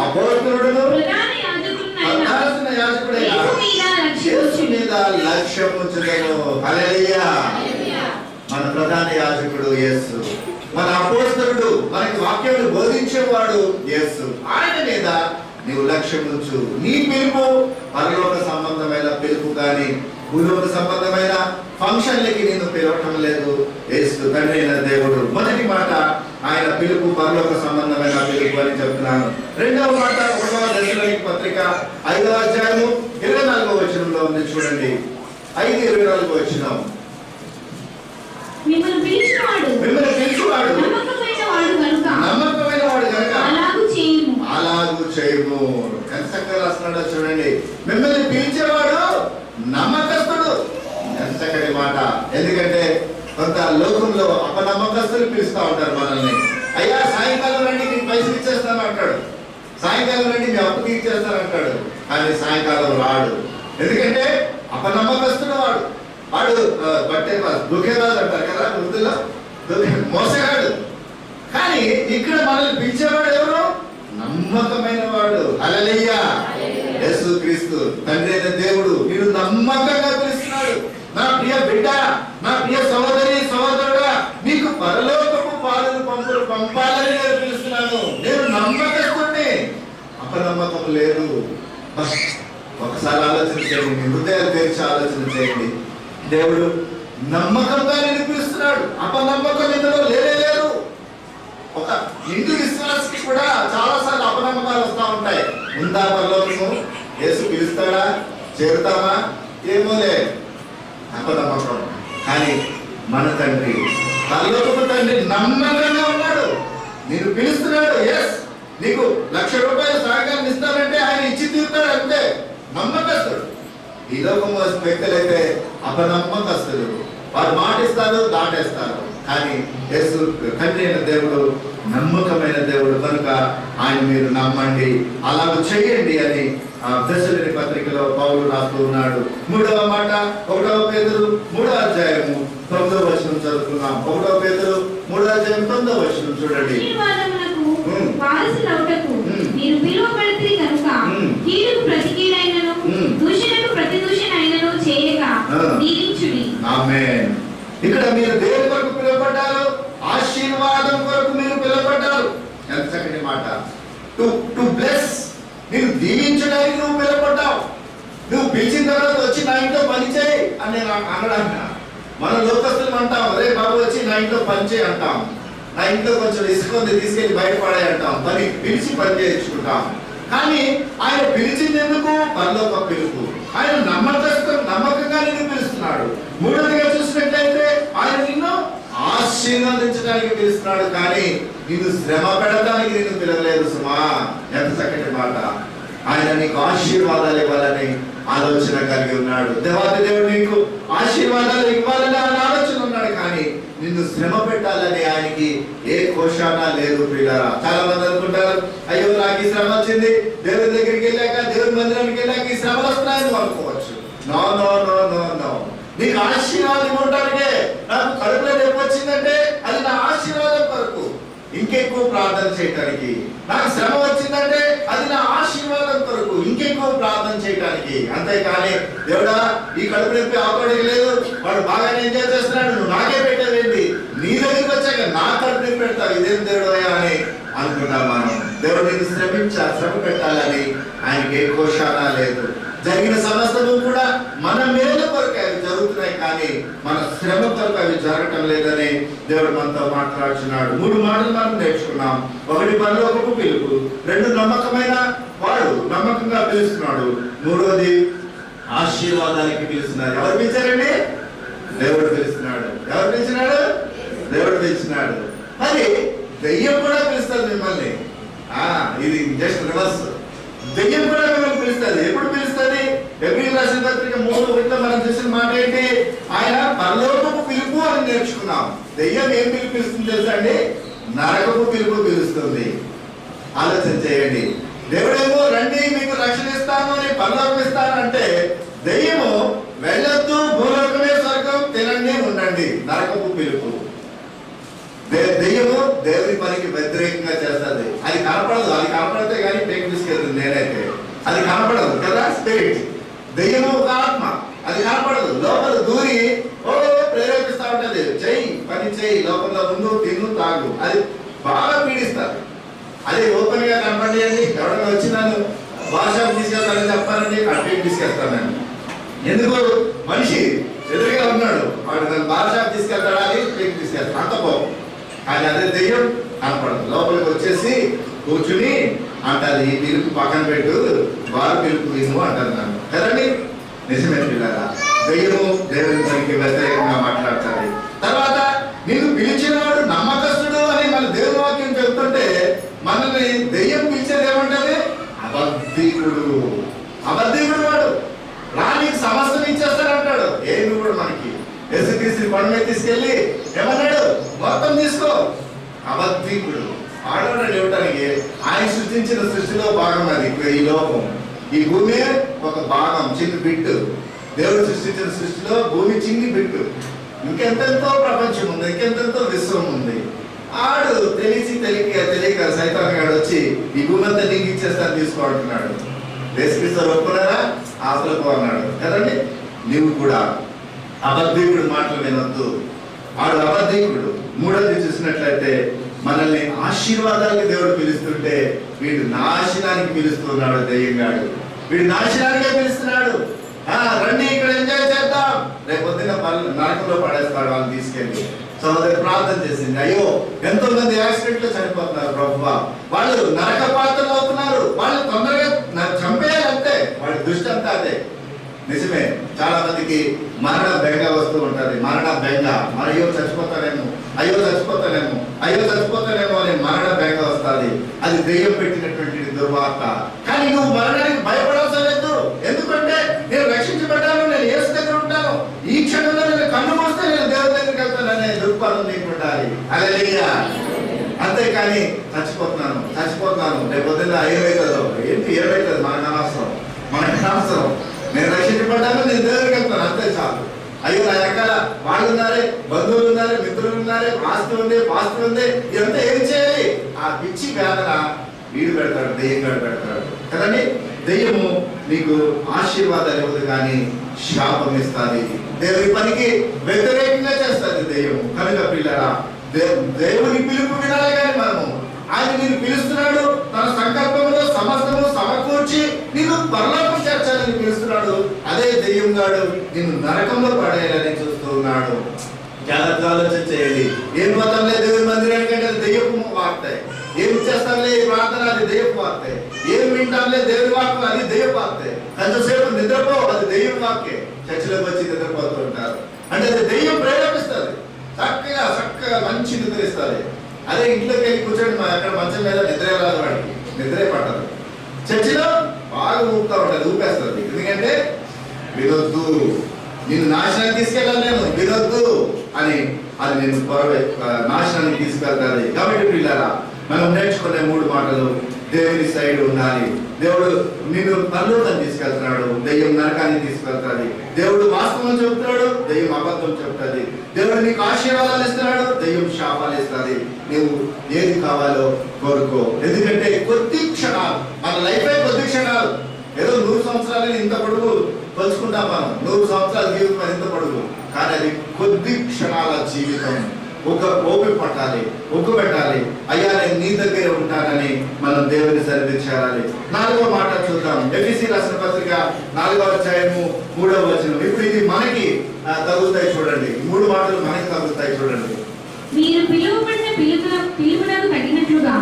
అపోస్తలుడును ప్రధాన యాజకుడైన యేసు మీద లక్ష్యం ఉంచుదము. హల్లెలూయా. మన ప్రధాన యాజకుడు యేసు, మన అపోస్తలుడు, మనకి వాక్యాలు బోధించేవాడు యేసు. ఆయన మీద నీవు లక్ష్యం ఉంచు. నీ పిలుపు పరలోక సంబంధమైన పిలుపు కానీ భూలోక సంబంధమైన ఫంక్షన్లకి నేను పిలవటం లేదు. యేసు తండ్రి అయిన దేవుడు. మొదటి మాట ఆయన పిలుపు పరలోక సంబంధమైన పిలుపు అని చెప్తున్నాను. రెండవ మాట 1వ దశలోనిక పత్రిక 5వ అధ్యాయము 24వ వచనంలో ఉంది చూడండి. 5:24 వచనం. మిమ్మల్ని పిలిచినవాడు నమ్మకమైన వాడు కనుక అలాగు చేయుము. ఎంత చక్కగా రాస్తున్నాడో చూడండి. మిమ్మల్ని పిలిచేవాడు నమ్మకస్తుడు. ఎంత చక్కటి మాట. ఎందుకంటే కొంత లోకంలో అపనమ్మకస్తులు పిలుస్తూ ఉంటారు మనల్ని. అయ్యా సాయంకాలం రండి నీకు పైసలు ఇచ్చేస్తాను అంటాడు, సాయంకాలం రండి మీ అప్పు తీర్చేస్తాను అంటాడు. కానీ సాయంకాలం రాడు. ఎందుకంటే అపనమ్మకస్తుడు వాడు. వాడు బట్టే దుఃఖేరాజు అంటారు కదా వృద్ధుల్లో, మోసగాడు. కానీ ఇక్కడ మనల్ని పిలిచేవాడు ఎవరు? నమ్మకమైన వాడు. హల్లెలూయా. యేసు క్రీస్తు తండ్రి అయిన దేవుడు మీరు నమ్మకంగా పిలుస్తున్నాడు. నా ప్రియ బిడ్డ, నా ప్రియ సహోదరి సహోదరుడా, నీకు పరలోకపు పాలన పంపాలని నేను పిలుస్తున్నాను. నేను నమ్మకస్తుడిని, అపనమ్మకం లేదు. ఒకసారి ఆలోచన చేయండి, మీ హృదయాలు తెరిచి ఆలోచన చేయండి. దేవుడు నమ్మకంగా నేను పిలుస్తున్నాడు. అపనమ్మకం ఇందులో లేదు. ఒక హిందూ విశ్వాసకి కూడా చాలా సార్లు అపనమ్మకాలు వస్తూ ఉంటాయి. ఉందా పరలోకము? యేసు పిలుస్తాడా? చేరుతామా? ఏమోలే, అపనమ్మకం. కానీ మన తండ్రి, పరలోకపు తండ్రి నమ్మకంగా ఉన్నాడు. నేను పిలుస్తున్నాడు. ఎస్, నీకు ₹1,00,000 సహకారం ఇస్తానంటే ఆయన ఇచ్చి తీరుతాడు. అంతే, నమ్మకస్తుడు. ఈ లోకము వ్యక్తులైతే అపనమ్మకస్తుడు. వారు మాటిస్తారు, దాటేస్తారు. కానీ యేసు తండ్రి అయిన దేవుడు నమ్మకమైన దేవుడు కనుక ఆయన మీరు నమ్మండి, అలాగ చేయండి అని దశలోని పత్రికలో పౌలు రాస్తూ ఉన్నాడు. 3వ మాట 1వ పేతురు 3వ అధ్యాయము 9వ వచనం చదువుకున్నాం. 1వ పేతురు 3వ అధ్యాయం 9వ వచనం చూడండి. మీరు పిలువబడితిరి కనుక కీడుకు ప్రతి కీడైనను దూషణకు ప్రతి దూషణ అయినను చేయక దీవించుడి. ఆమేన్. ఇక్కడ మీరు దేని కొరకు పిలువబడ్డారు? ఆశీర్వాదం కొరకు మీరు పిలువబడ్డారు. ఎంత చక్కటి మాట. టు బ్లెస్, నేను దీవించడానికి నువ్వు పిలువబడ్డావు. నువ్వు పిలిచిన తర్వాత వచ్చి నా ఇంట్లో పని చేయి అని నేను అనడానికి మన లోకస్తులు అంటాం, రే బాబు వచ్చి నా ఇంట్లో పని చేయి అంటాం. నా ఇంట్లో కొంచెం ఇసుకుంది తీసుకెళ్ళి బయటపడే అంటాం. పని పిలిచి పని చేయించుకుంటాం. కానీ ఆయన పిలిచింది ఎందుకు? పరలోక పిలుపు. ఆయన నమ్మకంగా నిన్ను పిలుస్తున్నాడు. మూడవదిగా చూసినట్లయితే ఆయన నిన్ను ఆశీర్వదించడానికి పిలుస్తున్నాడు. కానీ నిన్ను శ్రమ పెడడానికి నిన్ను పిలవలేదు సుమా. ఎంత చక్కటి మాట. ఆయన నీకు ఆశీర్వాదాలు ఇవ్వాలని ఆలోచన కలిగి ఉన్నాడు. దేవాది దేవుడు నీకు ఆశీర్వాదాలు ఇవ్వాలని ఆయన ఆలోచన ఉన్నాడు. కానీ నిన్ను శ్రమ పెట్టాలని ఆయనకి ఏ కోశాన లేదు. ప్రియులారా, చాలా మంది అనుకుంటారు, అయ్యో నాకు ఈ శ్రమ వచ్చింది, దేవుడి దగ్గరికి వెళ్ళాక దేవుడి మందిరానికి వెళ్ళాక ఈ శ్రమలు వస్తున్నాయని అనుకోవచ్చు. No no no no no. నీకు ఆశీర్వాదం ఇవ్వడానికే. నాకు కడుపులో నొప్పి వచ్చిందంటే అది నా ఆశీర్వాదం కొరకు, ఇంకెక్కువ ప్రార్థన చేయటానికి. నాకు శ్రమ వచ్చిందంటే అది నా ఆశీర్వాదం కొరకు, ఇంకెక్కువ ప్రార్థన చేయటానికి. అంతేకాని దేవుడా ఈ కడుపు నొప్పి ఆపడానికి లేదు, వాడు బాగానే ఎంజాయ్ చేస్తున్నాడు, నువ్వు నాకే పెట్టేదేంటి, నీ దగ్గరికి వచ్చాక నా కడుపు నొప్పి పెడతావు, ఇదేం దేవుడు అని అనుకుంటాం మనం. దేవుడు నిన్ను శ్రమ పెట్టాలని ఆయనకి ఏ కోశానా లేదు. జరిగిన సమస్తము కూడా మన మేలు కొరకు అవి జరుగుతున్నాయి, కానీ మన శ్రమ కొరకు అవి జరగటం లేదని దేవుడు మనతో మాట్లాడుతున్నాడు. 3 మాటలు మనం నేర్చుకున్నాం. 1 పరలోకపు పిలుపు, 2 నమ్మకమైన వాడు నమ్మకంగా పిలుస్తున్నాడు, 3వది ఆశీర్వాదానికి పిలుస్తున్నాడు. ఎవరు పిలిచారండి? దేవుడు పిలుస్తున్నాడు. ఎవరు పిలిచినాడు? దేవుడు పిలిచినాడు. మరి దెయ్యం కూడా పిలుస్తుంది మిమ్మల్ని. ఇది జస్ట్ రివర్స్. దెయ్యం కూడా మిమ్మల్ని పిలుస్తుంది. ఎప్పుడు పిలుస్తుంది? ఎబ్రీయులకు రాసిన పత్రిక 3:1 మనం చూసిన మాట ఏంటి? ఆయన పరలోకపు పిలుపు అని నేర్చుకున్నాం. దెయ్యం ఏం పిలుపు పిలుస్తుంది తెలుసా అండి? నరకపు పిలుపు పిలుస్తుంది. ఆలోచన చేయండి. దేవుడేమో రండి మీకు రక్షణ ఇస్తాను అని పరలోకం ఇస్తాను అంటే, దెయ్యము వెళ్ళొద్దు, భూలోకమే స్వర్గం, తినండి ఉండండి, నరకపు పిలుపు. దెయ్యము దేవుని పనికి వ్యతిరేకంగా చేస్తుంది. అది కనపడదు. అది కనపడితే కానీ టేక్ తీసుకెళ్తుంది. నేనైతే అది కనపడదు కదా. స్పిరిట్ దెయ్యము ఒక ఆత్మ, అది కనపడదు. లోపల దూరి ప్రేరేపిస్తా ఉంటది. చెయ్యి, పని చెయ్యి, లోపల ముందు తిను తాగు, అది బాగా పీడిస్తారు. అది ఓపెన్ గా కనపడి అండి. ఎవరైనా వచ్చి నన్ను భాషకు తీసుకెళ్తానని చెప్పానండి, అటు తీసుకెళ్తాను నేను. ఎందుకు? మనిషి ఎదురుగా ఉన్నాడు, వాడు నన్ను భాషకు తీసుకెళ్తాడా అని తీసుకెళ్తాను, అంత కోపం. కానీ అదే దెయ్యం కనపడదు. లోపలికి వచ్చేసి కూర్చుని అంటారు, ఈ పిలుపు పక్కన పెట్టు, వారు పిలుపు విను అంటారు నన్ను. కదండి, నిజమే పిల్లరా. దెయ్యము దేవుని పనికి వ్యతిరేకంగా మాట్లాడతారు. తర్వాత నేను పిలిచినవాడు నమ్మకస్తుడు అని మన దేవుని వాక్యం చెబుతుంటే, మనల్ని దెయ్యం పిలిచేది ఏమంటది? అబద్ధికుడు. అబద్ధికుడు వాడు. రానికి సమస్యను ఇచ్చేస్తాడంటాడు. ఏమి కూడా మనకి యేసుక్రీస్తు కొండ మీద తీసుకెళ్ళి ఏమన్నాడు? మొత్తం తీసుకో. అబద్ధికుడు. ఆడవాడు ఇవ్వడానికి ఆయన సృష్టించిన సృష్టిలో భాగం అది. ఈ లోకం, ఈ భూమి ఒక భాగం, చిన్న బిట్టు. దేవుడు సృష్టించిన సృష్టిలో భూమి చిన్ని బిట్టు. ఇంకెంతెంతో ప్రపంచం ఉంది, ఇంకెంతెంతో విశ్వం ఉంది. ఆడు తెలియక సైతాన్ గాడు వచ్చి ఈ భూమి అంతా నీకు ఇచ్చేస్తాను తీసుకో అంటున్నాడు. యేసుక్రీస్తు ఒప్పుకున్నారా? ఆశలకు అన్నాడు కదండి. నీవు కూడా అబద్ధికుడు మాటలు వినొద్దు. ఆడు అబద్ధికుడు. 3వది చూసినట్లయితే, మనల్ని ఆశీర్వాదానికి దేవుడు పిలుస్తుంటే వీడు నాశనానికి పిలుస్తున్నాడు. దెయ్యంగాడు వీడు నాశనానికే పిలుస్తున్నాడు. రండి ఇక్కడ ఎంజాయ్ చేద్దాం, రేపు పొద్దున్న నరకంలో పడేస్తాడు వాళ్ళని తీసుకెళ్ళి. సోదరి ప్రార్థన చేసింది, అయ్యో ఎంతో మంది యాక్సిడెంట్ లో చనిపోతున్నారు ప్రభువా, వాళ్ళు నరక పాత్రలు అవుతున్నారు, వాళ్ళు తొందరగా చంపేయాలంటే వాడి దృష్టి అంతా అదే. నిజమే, చాలా మందికి మరణ బెంగ వస్తూ ఉంటది. మరణ బెంగ, అయ్యో చచ్చిపోతానేమో, అయ్యో చచ్చిపోతానేమో, అయ్యో చచ్చిపోతానేమో అని మరణ బెంగ వస్తుంది. అది దెయ్యం పెట్టినటువంటి దుర్వార్త. కానీ నువ్వు మరణానికి భయపడవలసిన లేదు. ఎందుకంటే నేను రక్షించబడ్డాను, నేను యేసు దగ్గర ఉంటాను, ఈ క్షణంలో నేను కన్ను మూస్తే నేను దేవుడి దగ్గరికి వెళ్తాను అనే దృక్పథం నీకు ఉండాలి. హల్లెలూయా. అంతేకాని చచ్చిపోతున్నాను రేపు పొద్దున్న ఏమవుతుందో ఏమవుతుంది మనకు అనవసరం. నేను రక్షించబడ్డాను, నేను దేవుడికి వెళ్తాను, అంతే చాలు. అయ్యో నా వెనకాల వాళ్ళు ఉన్నారే, బంధువులు ఉన్నారే, మిత్రులు ఉన్నారే, ఆస్తి ఉంది, పాస్తి ఉంది, ఇదంతా ఏం చేయాలి? ఆ పిచ్చి వేదన వీడు పెడతాడు, దెయ్యంగాడు పెడతాడు కదండి. దెయ్యము నీకు ఆశీర్వాదాలు ఇవ్వదు కానీ శాపం ఇస్తుంది. దేవుని పనికి వ్యతిరేకంగా చేస్తుంది దెయ్యము. కనుక పిల్లరా, దేవుని పిలుపు వినాలి. కానీ మనము ఆయన నిన్ను పిలుస్తున్నాడు, తన సంకల్పంలో సమస్తము సమకూర్చి నిన్ను పరలోకం చేర్చాలని పిలుస్తున్నాడు. అదే దెయ్యంగాడు నిన్ను నరకంలో పడేయాలని చూస్తూ ఉన్నాడు. జాగ్రత్త ఆలోచన చేయండి. ఏం పోతాంలే దేవుని మందిరానికి అంటే అది దెయ్యపు వార్తే. ఏం చేస్తాంలే ఈ ప్రార్థన, అది దెయ్యపు వార్తే. ఏం వింటాంలే దేవుని వాక్యం, అది దెయ్యపు వార్తే. కొంచెంసేపు నిద్రపో, అది దెయ్యం వాక్యే. చర్చిలోకి వచ్చి నిద్రపోతూ ఉంటారు అంటే అది దెయ్యం ప్రేరేపిస్తుంది. చక్కగా మంచి నిద్ర ఇస్తుంది. అదే ఇంట్లోకి వెళ్ళి కూర్చోండి, అక్కడ మంచం మీద నిద్రే రాదు, వాడికి నిద్రే పట్టదు. చర్చిలో బాగా ఊపుతా ఉంటుంది, ఊపేస్తుంది. ఎందుకంటే వినొద్దు, నిన్ను నాశనానికి తీసుకెళ్ళాలి, నేను వినొద్దు అని అది నేను నాశనానికి తీసుకెళ్తాది. కాబట్టి పిల్లరా, మనం నేర్చుకునే 3 మాటలు, దేవుని సైడ్ ఉండాలి. దేవుడు నిన్ను పరలోకం తీసుకెళ్తున్నాడు, దెయ్యం నరకానికి తీసుకెళ్తాది. దేవుడు వాస్తవం చెబుతున్నాడు, దెయ్యం అబద్ధం చెప్తుంది. దేవుడు నీకు ఆశీర్వాదాలు ఇస్తున్నాడు, దెయ్యం శాపాలు ఇస్తుంది. నువ్వు ఏది కావాలో కోరుకో. ఎందుకంటే కొద్ది క్షణాలు, మన లైఫే కొద్ది క్షణాలు. ఏదో 100 సంవత్సరాలు ఇంత పొడుగు పంచుకుంటాం మనం. 100 సంవత్సరాల జీవితం ఇంత పొడుగు, కానీ అది కొద్ది క్షణాల జీవితం. ఒక ఓపిక పట్టాలి, ఒక్కు పెట్టాలి. అయ్యా నేను నీ దగ్గర ఉంటానని మనం దేవుని సన్నిధి చేరాలి. 4వ మాట చూద్దాం. ఎఫెసీ రాసిన పత్రిక 4వ అధ్యాయము 3వ వచనం. ఇప్పుడు ఇది మనకి తగులుతాయి చూడండి. 3 మాటలు మనకి తగులుతాయి చూడండి. మీరు పిలువబడిన పిలుపునకు తగినట్లుగా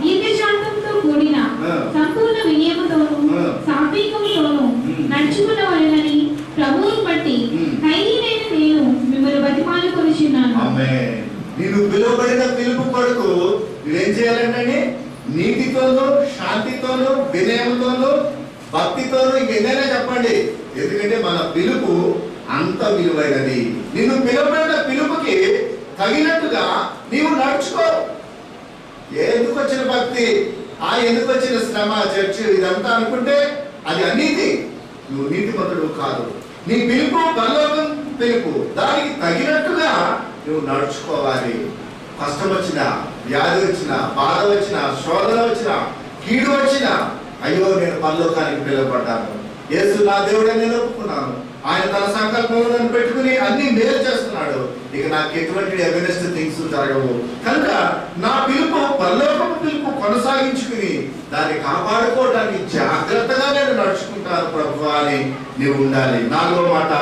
దీర్ఘశాంతంతో కూడిన సంపూర్ణ వినయముతోను సాత్వికముతోను నడుచుకునవలెనని ప్రభువును బట్టి ఖైదీనైన నేను మిమ్మల్ని బతిమాలుకొనుచున్నాను. ఆమేన్. నేను పిలువబడిన పిలుపు కొరకు ఏం చేయాలంటే నీతితోను, శాంతితోను, వినయముతోను, భక్తితోను, ఇంకేదైనా చెప్పండి. ఎందుకంటే మన పిలుపు అంత విలువైనది. నిన్ను పిలువబడిన పిలుపుకి తగినట్టుగా నీవు నడుచుకో. ఎందుకు వచ్చిన భక్తి, ఎందుకు వచ్చిన శ్రమ, చర్చ, ఇదంతా అనుకుంటే అది అనీతి. నువ్వు నీతిమంతుడు కాదు. నీ పిలుపు పరలోకం పిలుపు. దానికి తగినట్టుగా నువ్వు నడుచుకోవాలి. కష్టం వచ్చినా, వ్యాధి వచ్చినా, బాధ వచ్చినా, శోధన వచ్చినా, కీడు వచ్చినా, అయ్యో నేను పరలోకానికి పిలువబడ్డాను, యేసు నా దేవుడని నేను ఒప్పుకున్నాను, ఆయన తన సంకల్పంలో పెట్టుకుని అన్ని మేలు చేస్తున్నాడు, ఇక నాకు ఎటువంటి అగెనిస్ట్ థింగ్స్ జరగవు. కనుక నా పిలుపు పరలోకపు పిలుపు కొనసాగించుకుని దాన్ని కాపాడుకోవడానికి జాగ్రత్తగా నేను నడుచుకుంటాను ప్రభువా అని నీవు ఉండాలి. 4వ మాట,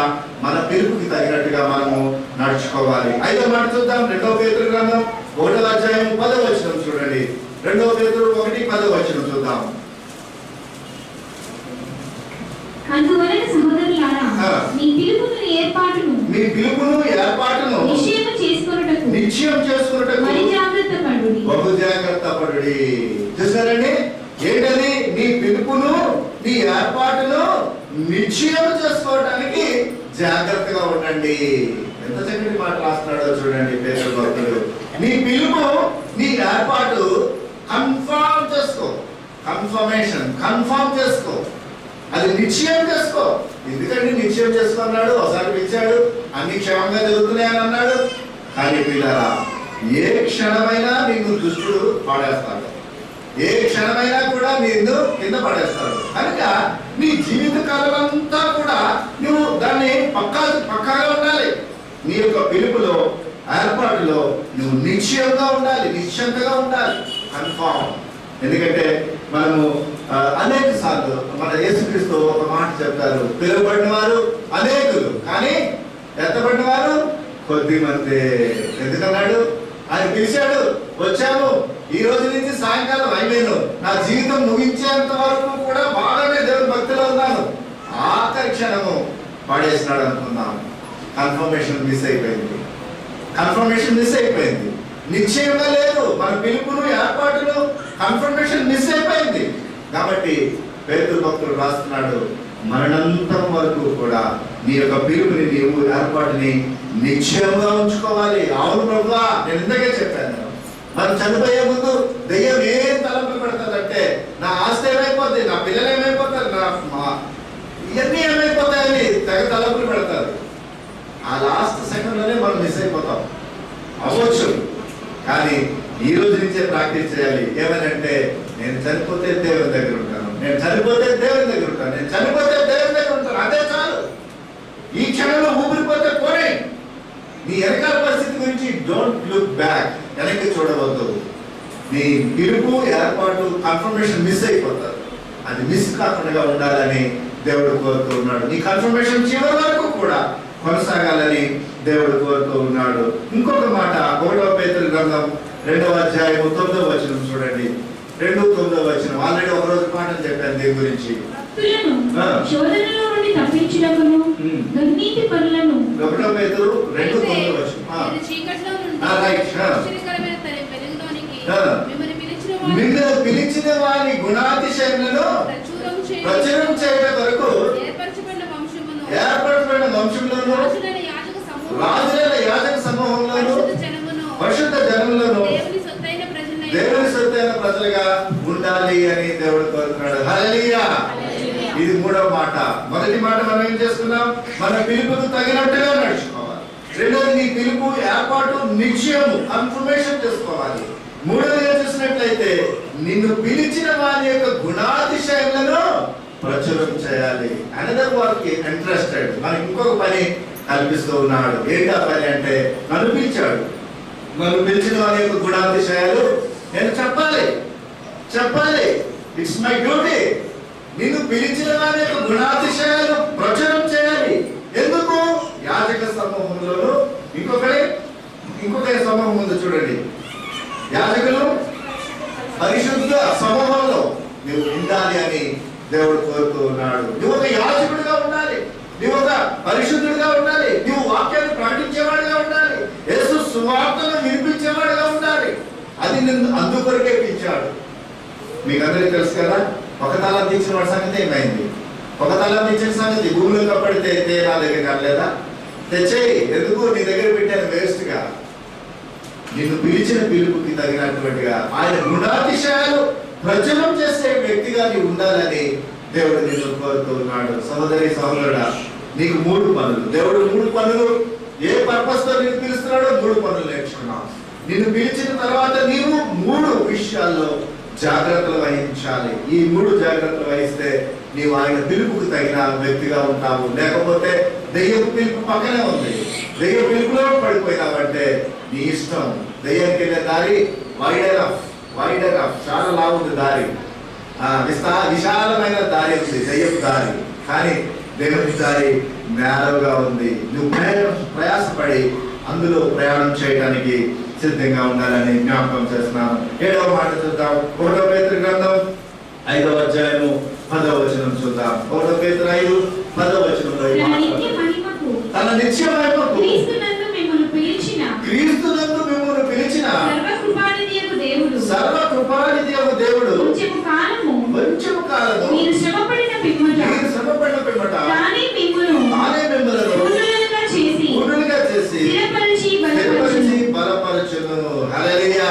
మన పిలుపుకి తగినట్టుగా మనము నడుచుకోవాలి. 5వ మాట చూద్దాం. 2వ పేతురు గ్రంథం 1వ అధ్యాయం 10వ వచనం చూడండి. 2వ పేతురు 1:10 వచనం చూద్దాం. అందువలన సహోదరులారా, మీ పిలుపును ఏర్పాటును నిశ్చయం చేసుకొనుటకు మరి జాగ్రత్త పడుడి. బహు జాగ్రత్త పడుడి. చూసారండి, ఏంటది? నీ పిలుపును, నీ ఏర్పాటును నిశ్చయం చేసుకోవడానికి జాగ్రత్తగా ఉండండి. ఎంత చక్కటి మాట రాస్తున్నాడో చూడండి పేతురు భక్తుడు. నీ పిలుపు, నీ ఏర్పాటు కన్ఫర్మ్ చేసుకో. కన్ఫర్మ్ చేసుకో. అది నిశ్చయం చేసుకో. ఎందుకంటే నిశ్చయం చేసుకున్నాడు, ఒకసారి పిలిచాడు, అన్ని క్షేమంగా జరుగుతున్నాయని అన్నాడు. కానీ పిల్లరా, ఏ క్షణమైనా నిన్ను దుష్టుడు పాడేస్తాడు, ఏ క్షణమైనా కూడా నిన్ను కింద పడేస్తాడు. కనుక నీ జీవిత కాలమంతా కూడా నువ్వు దాన్ని పక్కాగా ఉండాలి. నీ యొక్క పిలుపులో, ఏర్పాటులో నువ్వు నిశ్చయంగా ఉండాలి, నిశ్చంతగా ఉండాలి, కన్ఫర్మ్. ఎందుకంటే మనము అనేక సార్లు మన యేసుక్రీస్తు ఒక మాట చెప్తారు, పిలువబడిన వారు అనేకులు కానీ ఎత్తబడిన వారు కొద్ది మంది. ఎందుకన్నాడు? ఆయన పిలిచాడు, వచ్చాము, ఈ రోజు నుంచి సాయంకాలం అయిపోయాను, నా జీవితం ముగించేంత వరకు కూడా బాగానే దేవుని భక్తిలో ఉన్నాను, ఆఖరి క్షణము పడేసినాడు అనుకున్నాం. కన్ఫర్మేషన్ మిస్ అయిపోయింది. నిశ్చయంగా లేదు. మన పిలుపును, ఏర్పాటును కన్ఫర్మేషన్ మిస్ అయిపోయింది. కాబట్టి పేతురు భక్తుడు రాస్తున్నాడు, మరణంతం వరకు కూడా నీ యొక్క పిలుపుని, నీవు ఏర్పాటుని నిశ్చయంగా ఉంచుకోవాలి. అవును ప్రభువా, నేను ఇందాకే చెప్పాను, మనం చనిపోయే ముందు దెయ్యం ఏం తలంపులు పెడతాదంటే నా ఆస్తి ఏమైపోతుంది, నా పిల్లలు ఏమైపోతారు, ఇవన్నీ ఏమైపోతాయని తెగ తలంపులు పెడతారు. ఆ లాస్ట్ సెకండ్లోనే మనం మిస్ అయిపోతాం. అవ్వచ్చు, కానీ ఈ రోజు నుంచే ప్రాక్టీస్ చేయాలి. ఏమనంటే నేను చనిపోతే దేవుని దగ్గర ఉంటాను, నేను చనిపోతే దేవుని దగ్గర ఉంటాను, నేను చనిపోతే దేవుని దగ్గర ఉంటాను, అదే చాలు. ఈ క్షణంలో ఊపిరిపోతే పోనీ. నీ వెనకాల పరిస్థితి గురించి డోంట్ లుక్ బ్యాక్, వెనక్కి చూడవద్దు. నీ పిలుపు, ఏర్పాటు, కన్ఫర్మేషన్ మిస్ అయిపోతారు. అది మిస్ కాకుండా ఉండాలని దేవుడు కోరుతూ ఉన్నాడు. నీ కన్ఫర్మేషన్ చివరి వరకు కూడా కొనసాగాలని దేవుడు కోరుతూ ఉన్నాడు. ఇంకొక మాట, 1వ పేతురు గ్రంథం 2వ అధ్యాయం 9వ వచనం చూడండి. 2:9 వచనం. ఆల్రెడీ ఒక రోజు పాఠం చెప్పాను దీని గురించి. శోధనలో నుండి తప్పించుటకును దుర్నీతి పనులను 1వ పేతురు 2:9 వచనం. మిమ్మల్ని పిలిచిన వారి గుణాతిశయములను ప్రచురం చేయడం వరకు ఏర్పరచబడిన వంశంలోను, రాజులైన యాజక సమూహంలోను, పరిశుద్ధ జనములను దేవుని సొత్తైన ప్రజలుగా ఉండాలి అని దేవుడు కోరుతున్నాడు. హల్లెలూయా. ఇది 3వ మాట. మొదటి మాట మనం ఏం చేసుకున్నాం? మన పిలుపుకు తగినట్టుగా నడుచుకోవాలి. రెండోది, నీ పిలుపు, ఏర్పాటు నిశ్చయము, కన్ఫర్మేషన్ చేసుకోవాలి. 3వది చూసినట్లయితే నిన్ను పిలిచిన వారి యొక్క గుణాతిశయములను ప్రచురం చేయాలి. Another work interested. మనకి ఇంకొక పని కల్పిస్తూ ఉన్నాడు. ఏంటి ఆ పని అంటే, నన్ను పిలిచాడు, నన్ను పిలిచిన వారి యొక్క గుణాతిశయాలు నేను చెప్పాలి. It's my duty. నిన్ను పిలిచిన వారి యొక్క గుణాతిశయాలు ప్రచురం చేయాలి. ఎందుకు? యాజక సమూహంలోను ఇంకొక సమూహం ఉంది చూడండి. యాజకులు పరిశుద్ధ సమూహంలో నువ్వు ఉండాలి అని దేవుడు కోరుతూ ఉన్నాడు. నువ్వు ఒక యాజకుడిగా ఉండాలి, నువ్వు ఒక పరిశుద్ధుడిగా ఉండాలి, నువ్వు వాక్యాన్ని ప్రకటించేవాడిగా ఉండాలి, యేసు సువార్తను వినిపించేవాడిగా ఉండాలి. అది నిన్ను అందుకొరకే పిలిచాడు. మీకు అందరికీ తెలుసు కదా, ఒక తలం తీసిన వాడి సంగతి ఏమైంది? ఒక తలం తీసిన సంగతి భూమిలో కప్పడితే నా దగ్గర కాలేదా? తెచ్చేయి. ఎందుకు? నీ దగ్గర పెట్టాను వేస్ట్గా. నిన్ను పిలిచిన పిలుపుకి తగినటువంటిగా ఆయన గుణాతిశయాలు ప్రచురం చేసే వ్యక్తిగా నీవు ఉండాలని దేవుడు నిన్ను కోరుతూ ఉన్నాడు. సహోదరి సహోదరుడా, నీకు 3 పనులు, దేవుడు 3 పనులు ఏ పర్పస్ తో నిన్ను పిలుస్తున్నాడో 3 పనులు నేర్చుకున్నావు. నిన్ను పిలిచిన తర్వాత నీవు 3 విషయాల్లో జాగ్రత్తలు వహించాలి. ఈ 3 జాగ్రత్తలు వహిస్తే నీవు ఆయన పిలుపుకు తగిన వ్యక్తిగా ఉంటావు. లేకపోతే దెయ్యపు పిలుపు పక్కనే ఉంది, దెయ్య పిలుపులో పడిపోయినావంటే నీ ఇష్టం. దెయ్యానికి వెళ్ళే దారి వైడర్ ఆఫ్ చాలా లావుంది దారి, విశాలమైన దారి ఉంది దెయ్యపు దారి. కానీ దేవుని దారి నేరవుగా ఉంది. నువ్వు ప్రయాసపడి అందులో ప్రయాణం చేయడానికి సిద్ధంగా ఉండాలని జ్ఞాపకం చేస్తున్నాను. 7వ మాట చూద్దాం. 1 పేతురు గ్రంథం 5వ అధ్యాయము 10వ వచనం చూద్దాం. 1 పేతురు 5:10 వచనంలో తన నిత్య మహిమకు క్రీస్తునందు మిమ్మును పిలిచిన సర్వకృపానిధి యగు దేవుడు కొంచెము కాలము మీరు శ్రమపడిన పిమ్మట తానే మిమ్ములను పూర్ణులుగా చేసి స్థిరపరిచి బలపరచును. హల్లెలూయా,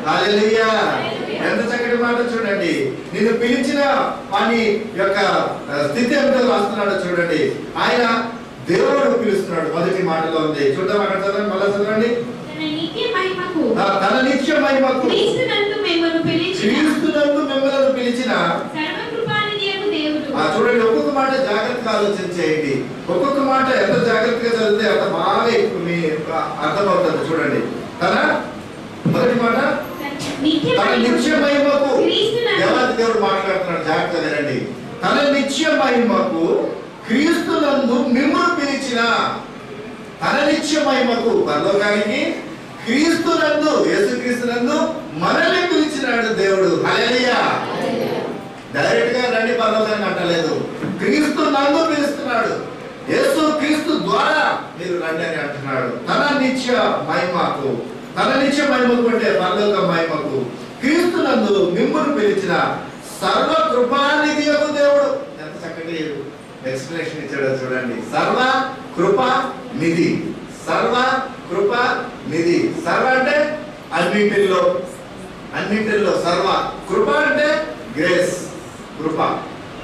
హల్లెలూయా. ఎంత చక్కటి మాట చూడండి. నిన్ను పిలిచిన వాని యొక్క స్థితి ఏమిటో రాస్తున్నాడు చూడండి. ఆయన దేవుడు పిలుస్తున్నాడు. మొదటి మాటలో ఉంది, చూద్దాం అక్కడ చదవండి, మళ్ళీ చదవండి. తన నిత్య మహిమకు క్రీస్తునందు మిమ్మల్ని పిలిచిన చూడండి. ఒక్కొక్క మాట జాగ్రత్తగా ఆలోచన చేయండి. ఒక్కొక్క మాట ఎంత జాగ్రత్తగా చదివితే అంత బాగా మీ అర్థమవుతుంది. చూడండి, తన మొదటి మాట తన నిత్య మహిమకు దేవుడు మాట్లాడుతున్నాడు. జాగ్రత్తగా వినండి. తన నిత్య మహిమకు క్రీస్తునందు మిమ్మల్ని పిలిచిన, తన నిత్య మహిమకు పరలోకానికి క్రీస్తునందు యేసుక్రీస్తునందు మనల్ని పిలిచినాడు దేవుడు. హల్లెలూయా. డైరెక్ట్ గా రండి పరలోకానికి అంటలేదు, క్రీస్తు నందు పిలుస్తున్నాడు. యేసు క్రీస్తు ద్వారా మీరు రండి అని అంటున్నాడు. తన నిత్య మహిమకు అంటే పరలోక మహిమకు క్రీస్తునందు మిమ్మును పిలిచిన సర్వ కృపానిధి యొక్క దేవుడు. ఎంత చక్కటి ఎక్స్ప్లెనేషన్ ఇచ్చాడో చూడండి. సర్వ కృపా నిధి, సర్వ కృపా నిధి. సర్వ అంటే అన్నింటిలో సర్వ. కృప అంటే గ్రేస్, కృప,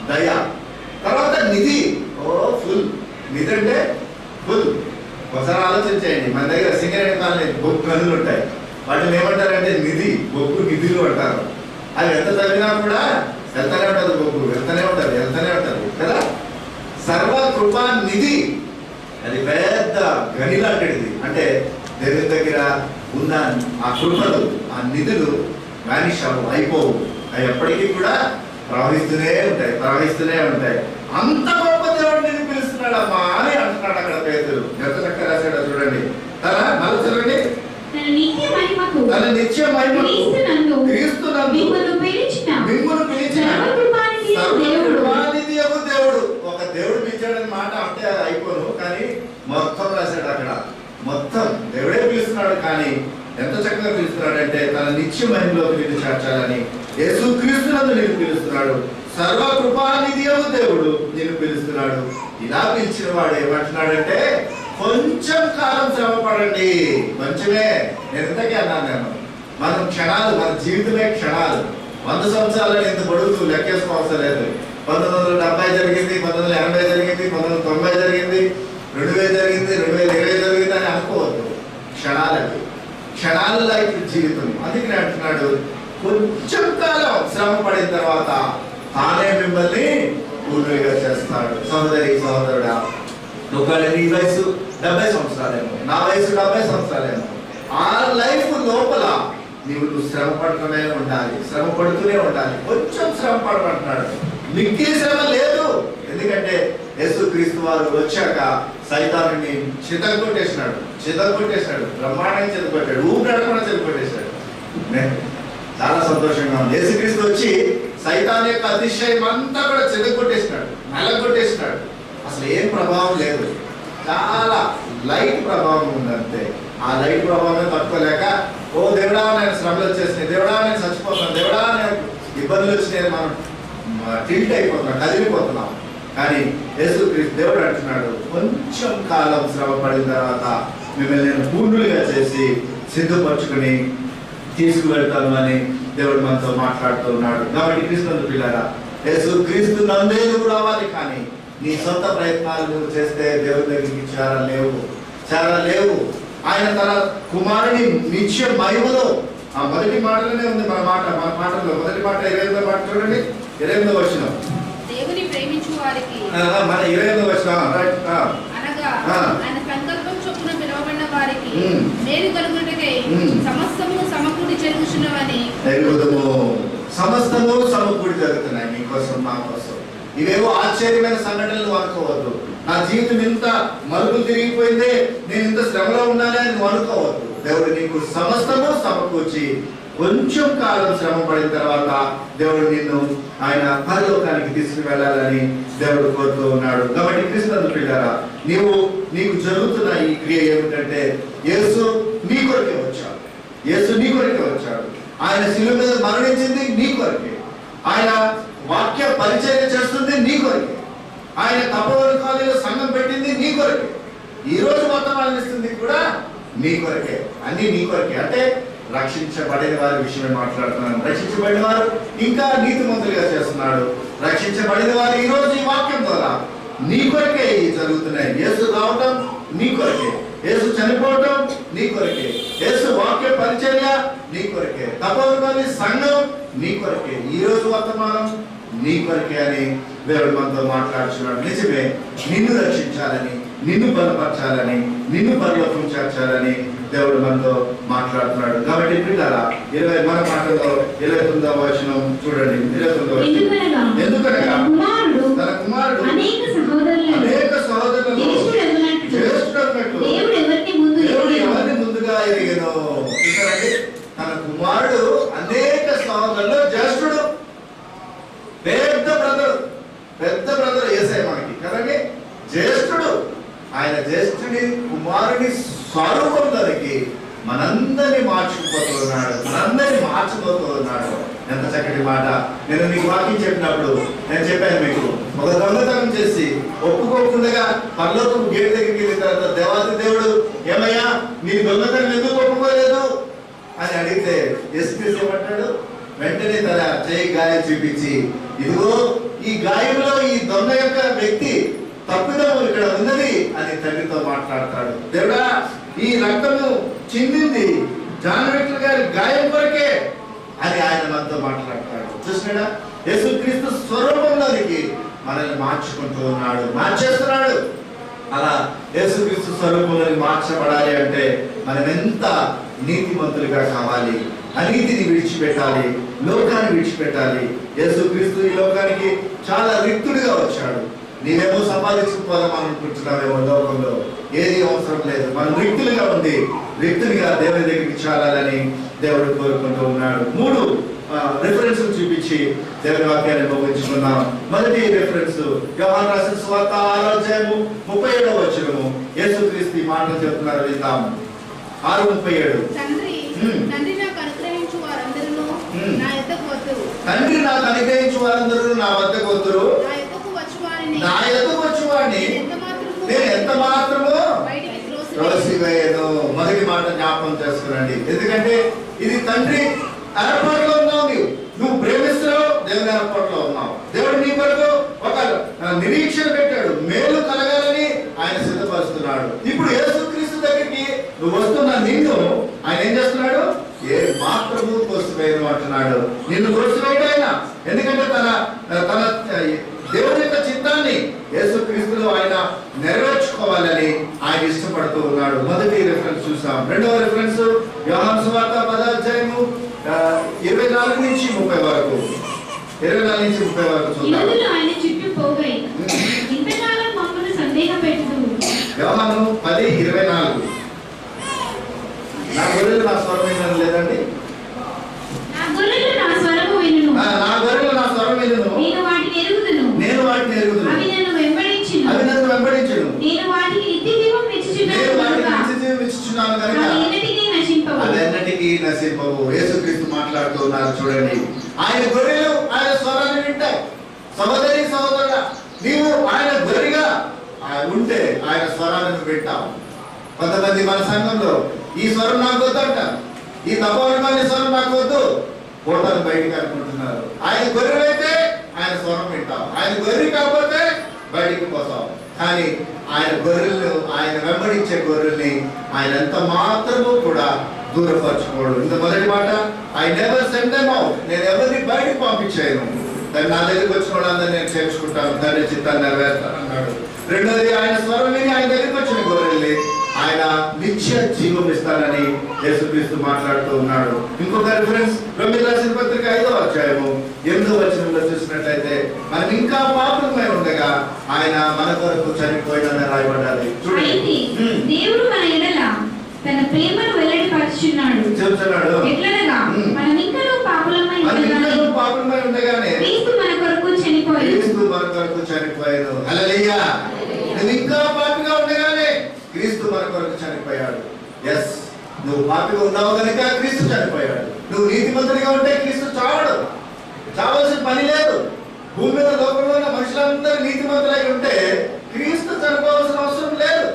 దయ. తర్వాత నిధి, ఫుల్. నిధి అంటే ఫుల్. ఒకసారి ఆలోచించేయండి. మన దగ్గర సింగరేణి కాలనీ బొగ్గు గనులు ఉంటాయి. వాటిని ఏమంటారంటే నిధి, బొగ్గు నిధులు అంటారు. అవి ఎంత చదివినా కూడా వెళ్తూనే ఉంటుంది, బొగ్గు వెళ్తూనే ఉంటుంది కదా. సర్వ కృపా నిధి అది పెద్ద గని లాంటిది. అంటే దేవుని దగ్గర ఉన్న ఆ కృపలు, ఆ నిధులు వానిష్ అయిపోవు. అవి ఎప్పటికీ కూడా ప్రవహిస్తూనే ఉంటాయి. అంత గొప్ప దేవుడు నేను పిలుస్తున్నాడు అమ్మా అని అంటున్నాడు అక్కడ పేతురు. ఎంత చక్కగా రాశాడో చూడండి. మళ్ళీ చదవండి. తన నిత్య మహిమకు క్రీస్తునందు మిమ్మును పిలిచిన సర్వకృపానిధి యగు దేవుడు. ఒక దేవుడు పిలిచాడని మాట అంటే అయిపోను, కానీ మొత్తం రాశాడు అక్కడ. మొత్తం దేవుడే పిలుస్తున్నాడు. కానీ ఎంత చక్కగా పిలుస్తున్నాడు అంటే తన నిత్య మహిమలోకి నిన్ను చేర్చాలని యేసు క్రీస్తునందు నిన్ను పిలుస్తున్నాడు. సర్వకృపానిధి యగు దేవుడు నిన్ను పిలుస్తున్నాడు. ఇలా పిలిచిన వాడు ఏమంటున్నాడంటే కొంచెం కాలం శ్రమ పడండి. కొంచెమే. ఎంతకే అన్నాను నేను. మన జీవితమే క్షణాలు. 100 సంవత్సరాలని ఇంత పొడుగు లెక్కేసుకో అవసరం లేదు. 1970 జరిగింది, 1980 జరిగింది, 1990 జరిగింది, 2000 జరిగింది, 2020 జరిగింది అని అనుకోవద్దు. క్షణాలు లైఫ్ జీవితం. అందుకని అంటున్నాడు కొంచెం కాలం శ్రమ పడిన తర్వాత తానే మిమ్మల్ని పూర్ణులుగా చేస్తాడు. సహోదరి సహోదరుడా, ఒకవేళ నీ వయసు 70 సంవత్సరాలేమో, నా వయసు 70 సంవత్సరాలేమో. ఆ లైఫ్ లోపల నువ్వు శ్రమ పడుతూనే ఉండాలి, శ్రమ పడుతూనే ఉండాలి. కొంచెం శ్రమ పడమంటున్నాడు, మిక్కిలి శ్రమ లేదు. ఎందుకంటే యేసుక్రీస్తు వారు వచ్చాక సైతాన్ని చితగొట్టేసినాడు, బ్రహ్మాండంగా చితగొట్టాడు, ఊపిరాడకుండా చితగొట్టేశాడు. చాలా సంతోషంగా ఉంది. యేసుక్రీస్తు వచ్చి సైతాన్ యొక్క అతిశయం అంతా కూడా చితగొట్టేసినాడు, నలగొట్టేసినాడు. అసలు ఏం ప్రభావం లేదు, చాలా లైట్ ప్రభావం ఉంది అంతే. ఆ లైట్ ప్రభావం తట్టుకోలేక, ఓ దేవుడా నేను శ్రమలు వచ్చేసినాయి, దేవుడా నేను చచ్చిపోతున్నాను, దేవుడా నేను ఇబ్బందులు వచ్చినాయి, మనం టిల్ట్ అయిపోతున్నాం, కదిలిపోతున్నాం. కానీ యేసుక్రీస్తు దేవుడు అంటున్నాడు, కొంచెం కాలం శ్రమ పడిన తర్వాత మిమ్మల్ని నేను పూర్ణులుగా చేసి సిద్ధపరచుకుని తీసుకువెళ్తాను అని దేవుడు మనతో మాట్లాడుతూ ఉన్నాడు. కాబట్టి క్రీస్తు పిల్లరా, యేసుక్రీస్తు నందే నువ్వు రావాలి. కానీ నీ సొంత ప్రయత్నాలు నువ్వు చేస్తే దేవుడి దగ్గరికి చేరలేవు. ఆయన తన కుమారుని నిత్య మహిమలో, ఆ మొదటి మాటలోనే ఉంది మన మాటల్లో మొదటి మాట 28వ మాట చూడండి, 28వ వచనం. దేవుని ప్రేమించు వారికి మన 28వ వచనం అనగా ఆయన సంకల్పం చొప్పున పిలువబడిన వారికి మేలు కలుగుటకై సమస్తము సమకూడి జరుగుచున్నవని ఎరుగుదుము. సమస్తము సమకూడి జరుగుతున్నాయి మీకోసం, మా కోసం. ఇవేవో ఆశ్చర్యమైన సంఘటనలు అనుకోవద్దు. నా జీవితం ఇంత మలుపులు తిరిగిపోయిందే, నేను ఇంత శ్రమలో ఉన్నానే అని అనుకోవద్దు. దేవుడు నీకు సమస్తము సమకూర్చి కొంచెం కాలం శ్రమ పడిన తర్వాత దేవుడు నిన్ను ఆయన పరలోకానికి తీసుకువెళ్ళాలని దేవుడు కోరుతూ ఉన్నాడు. కాబట్టి క్రీస్తు పిల్లరా, నీకు జరుగుతున్న ఈ క్రియ ఏమిటంటే, యేసు నీ కొరకే వచ్చాడు. ఆయన శిలువ మీద మరణించింది నీ కొరకే. ఆయన వాక్య పరిచర్య చేస్తుంది నీ కొరకే. ఆయన తపోవన కాలేజీలో సంఘం పెట్టింది నీ కొరకే. ఈ రోజు వర్తమానం ఇస్తుంది కూడా నీ కొరకే, అన్ని నీ కొరకే. అంటే రక్షించబడిన వారి విషయమే మాట్లాడుతున్నాను. రక్షించబడిన వారు ఇంకా నీతిమంతులుగా చేస్తున్నాడు. రక్షించబడిన వారు ఈ రోజు ఈ వాక్యం ద్వారా నీ కొరకే జరుగుతున్నాయి. యేసు రావటం నీ కొరకే, యేసు చనిపోవటం నీ కొరకే, యేసు వాక్య పరిచర్య నీ కొరకే, తపోవన సంఘం నీ కొరకే, ఈ రోజు వర్తమానం నీ కొరకే అని దేవుడు మనతో మాట్లాడుతున్నాడు. నిజమే, నిన్ను రక్షించాలని, నిన్ను బలపరచాలని, నిన్ను పరలోకం చేర్చాలని దేవుడు మనతో మాట్లాడుతున్నాడు. కాబట్టి పిల్లల మన మాటలో 29వ వచనం చూడండి. 29వ వచనం, ఎందుకనగా తన కుమారుడు అనేక సహోదరులలో జ్యేష్ఠుడన్నట్టు దేవుడు ఎవరిని ముందుగా ఎరిగెనో. తన కుమారుడు అనేక సహోదరులలో జ్యేష్ఠుడు, పెద్ద బ్రదర్ యేసయ్య మనకి కదండి, జ్యేష్ఠుడు. ఆయన జ్యేష్ఠుడి కుమారుని స్వరూపంలోనికి మనందరినీ మార్చిపోతూ ఉన్నాడు. ఎంత చక్కటి మాట. నేను మీకు వాక్యం చెప్పినప్పుడు నేను చెప్పాను మీకు, ఒక దొంగతనం చేసి ఒప్పుకోకుండా పరలోకపు గేట్ దగ్గరికి వెళ్ళిన తర్వాత దేవాది దేవుడు, ఏమయ్యా నీ దొంగతనం ఎందుకు ఒప్పుకోలేదు అని అడిగితే యేసుక్రీస్తు ఏమంటాడు, వెంటనే తన చేయి గాయం చూపించి, ఇదిగో ఈ గాయంలో ఈ దొంగ యొక్క వ్యక్తి తప్పిదము ఇక్కడ ఉన్నది అని తండ్రితో మాట్లాడతాడు. దేవుడా, ఈ రక్తము చిందింది జానవెట్ల గారి గాయం కొరకే అని ఆయన మనతో మాట్లాడతాడు. చూసినాడా, యేసుక్రీస్తు స్వరూపంలోనికి మనల్ని మార్చేస్తున్నాడు. అలా యేసుక్రీస్తు స్వరూపంలోకి మార్చబడాలి అంటే మనం ఎంత నీతిమంతులుగా కావాలి, అనీతిని విడిచిపెట్టాలి, లోకాన్ని విడిచిపెట్టాలి. యేసుక్రీస్తు ఈ లోకానికి చాలా రిక్తుడిగా వచ్చాడు. నీవేమో సంపాదించుకోవాలని మనం అనుకుంటున్నామేమో, లోకంలో ఏది అవసరం లేదు. మనం రిక్తులుగా దేవుని దగ్గరికి చేరాలని దేవుడు కోరుకుంటూ ఉన్నాడు. 3 రిఫరెన్స్ చూపించి దేవుని వాక్యాన్ని ముగించుకున్నాం. మొదటి రిఫరెన్స్ యోహాను రాసిన సువార్త 6వ అధ్యాయము 37వ వచనము. యేసుక్రీస్తు ఈ మాటలు చెప్తున్నారు, విందాం. 6:37. తండ్రి నాకు అనుగ్రహించు వారందరూ నా యొద్దకు వద్దురు, నా యొద్దకు వచ్చువాడిని నేను ఎంత మాత్రమో త్రోసివేయను. మొదటి మాట జ్ఞాపకం చేసుకునండి. ఎందుకంటే ఇది తండ్రి ఏర్పాటులో ఉన్నావు, నువ్వు ప్రేమిస్తున్నావు, దేవుని ఏర్పాటులో ఉన్నావు. దేవుడు నీ కొరకు ఒక నిరీక్షణ పెట్టాడు, మేలు కలగాలని ఆయన సిద్ధపరుస్తున్నాడు. ఇప్పుడు యేసుక్రీస్తు దగ్గరికి నువ్వు వస్తున్న నిన్ను ఆయన ఏం చేస్తున్నాడు, ఏ మాత్రము తోసివేయను అంటున్నాడు. నిన్ను తోసివేయడు ఆయన. ఎందుకంటే తన దేవుని యొక్క చిత్తాన్ని యేసుక్రీస్తులో ఆయన నెరవేర్చుకోవాలని ఆయన ఇష్టపడుతూ ఉన్నాడు. మొదటి రిఫరెన్స్ చూసాం. రెండవ రిఫరెన్స్ యోహాను సువార్త 10వ అధ్యాయము 24 నుంచి 30 వరకు. 24 నుంచి 30 వరకు చూద్దాం. యూదులు ఆయన చుట్టూ పోగై ఇంతకాలం మమ్మల్ని సందేహపెట్టుదు. యోహాను 10:24. నా గొర్రెలు నా స్వరం వినను లేదండి. నా గొర్రెలు నా స్వరము వినును. నా గొర్రెలు నా స్వరం వినును. నేను వాటిని ఎరుగుదును. నేను వాటిని ఎరుగుదును. అవి నన్ను వెంబడించును. అవి నన్ను వెంబడించును. నేను వాటికి నిత్యజీవం ఇచ్చుచున్నాను కనుక అవి ఎన్నటికీ నశింపవు. అవి ఎన్నటికీ నశింపవు. యేసుక్రీస్తు మాట్లాడుతూ ఉన్నారు చూడండి. ఆయన గొర్రెలు ఆయన స్వరాన్ని వింటాయి. సహోదరి సహోదరుడా, నీవు ఆయన గొర్రెగా ఉంటే ఆయన స్వరాన్ని వింటావు. కొంతమంది మన సంఘంలో ఈ స్వరం నాకు వద్దు అంటారు, ఈ తపోవరమైన స్వరం నాకు వద్దు, కోటలు బయటికి అనుకుంటున్నారు. ఆయన గొర్రెలైతే ఆయన స్వరం వింటావు, ఆయన గొర్రె కాకపోతే బయటికి పోతావు. కానీ ఆయన గొర్రెలు, ఆయన వెంబడించే గొర్రెల్ని ఆయన ఎంత మాత్రము కూడా దూరపరచుకోడు. ఇంత మొదటి మాట, I never send them out. నేను ఎవరిని బయటికి పంపించాను, దాన్ని నా దగ్గరికి వచ్చిన వాళ్ళందరూ నేను చేర్చుకుంటాను, తండ్రి చిత్తాన్ని నెరవేర్తాను అన్నాడు. రెండోది, ఆయన స్వరం విని ఆయన దగ్గరికి వచ్చిన గొర్రెల్ని ఆయన నిత్య జీవం ఇస్తానని యేసుక్రీస్తు మాట్లాడుతూ ఉన్నాడు. ఇంకొక రిఫరెన్స్ రోమీయులకు రాసిన పత్రిక 5వ అధ్యాయము 8వ వచనంలో చూసినట్లయితే, మనం ఇంకా పాపులమై ఉండగా ఆయన మన కొరకు చనిపోయినని రాయబడ్డది. చూడండి, దేవుడు మన ఎడల తన ప్రేమను వెల్లడిపరుచుచున్నాడు. చెప్తున్నాడు, ఎట్లనగా మనం ఇంకా పాపులమై ఉండగానే క్రీస్తు మన కొరకు చనిపోయాడు. హల్లెలూయా. నువ్వు ఇంకా పాపిగా ఉండగానే క్రీస్తు మన కొరకు చనిపోయాడు. ఎస్, నువ్వు పాపిగా ఉన్నావు కనుక క్రీస్తు చనిపోయాడు. నువ్వు నీతిమంతుడిగా ఉంటే క్రీస్తు చావడు, చావాల్సిన పని లేదు. భూమి మీద లోకంలో ఉన్న మనుషులందరూ నీతిమంతులై ఉంటే క్రీస్తు చనిపోవాల్సిన అవసరం లేదు.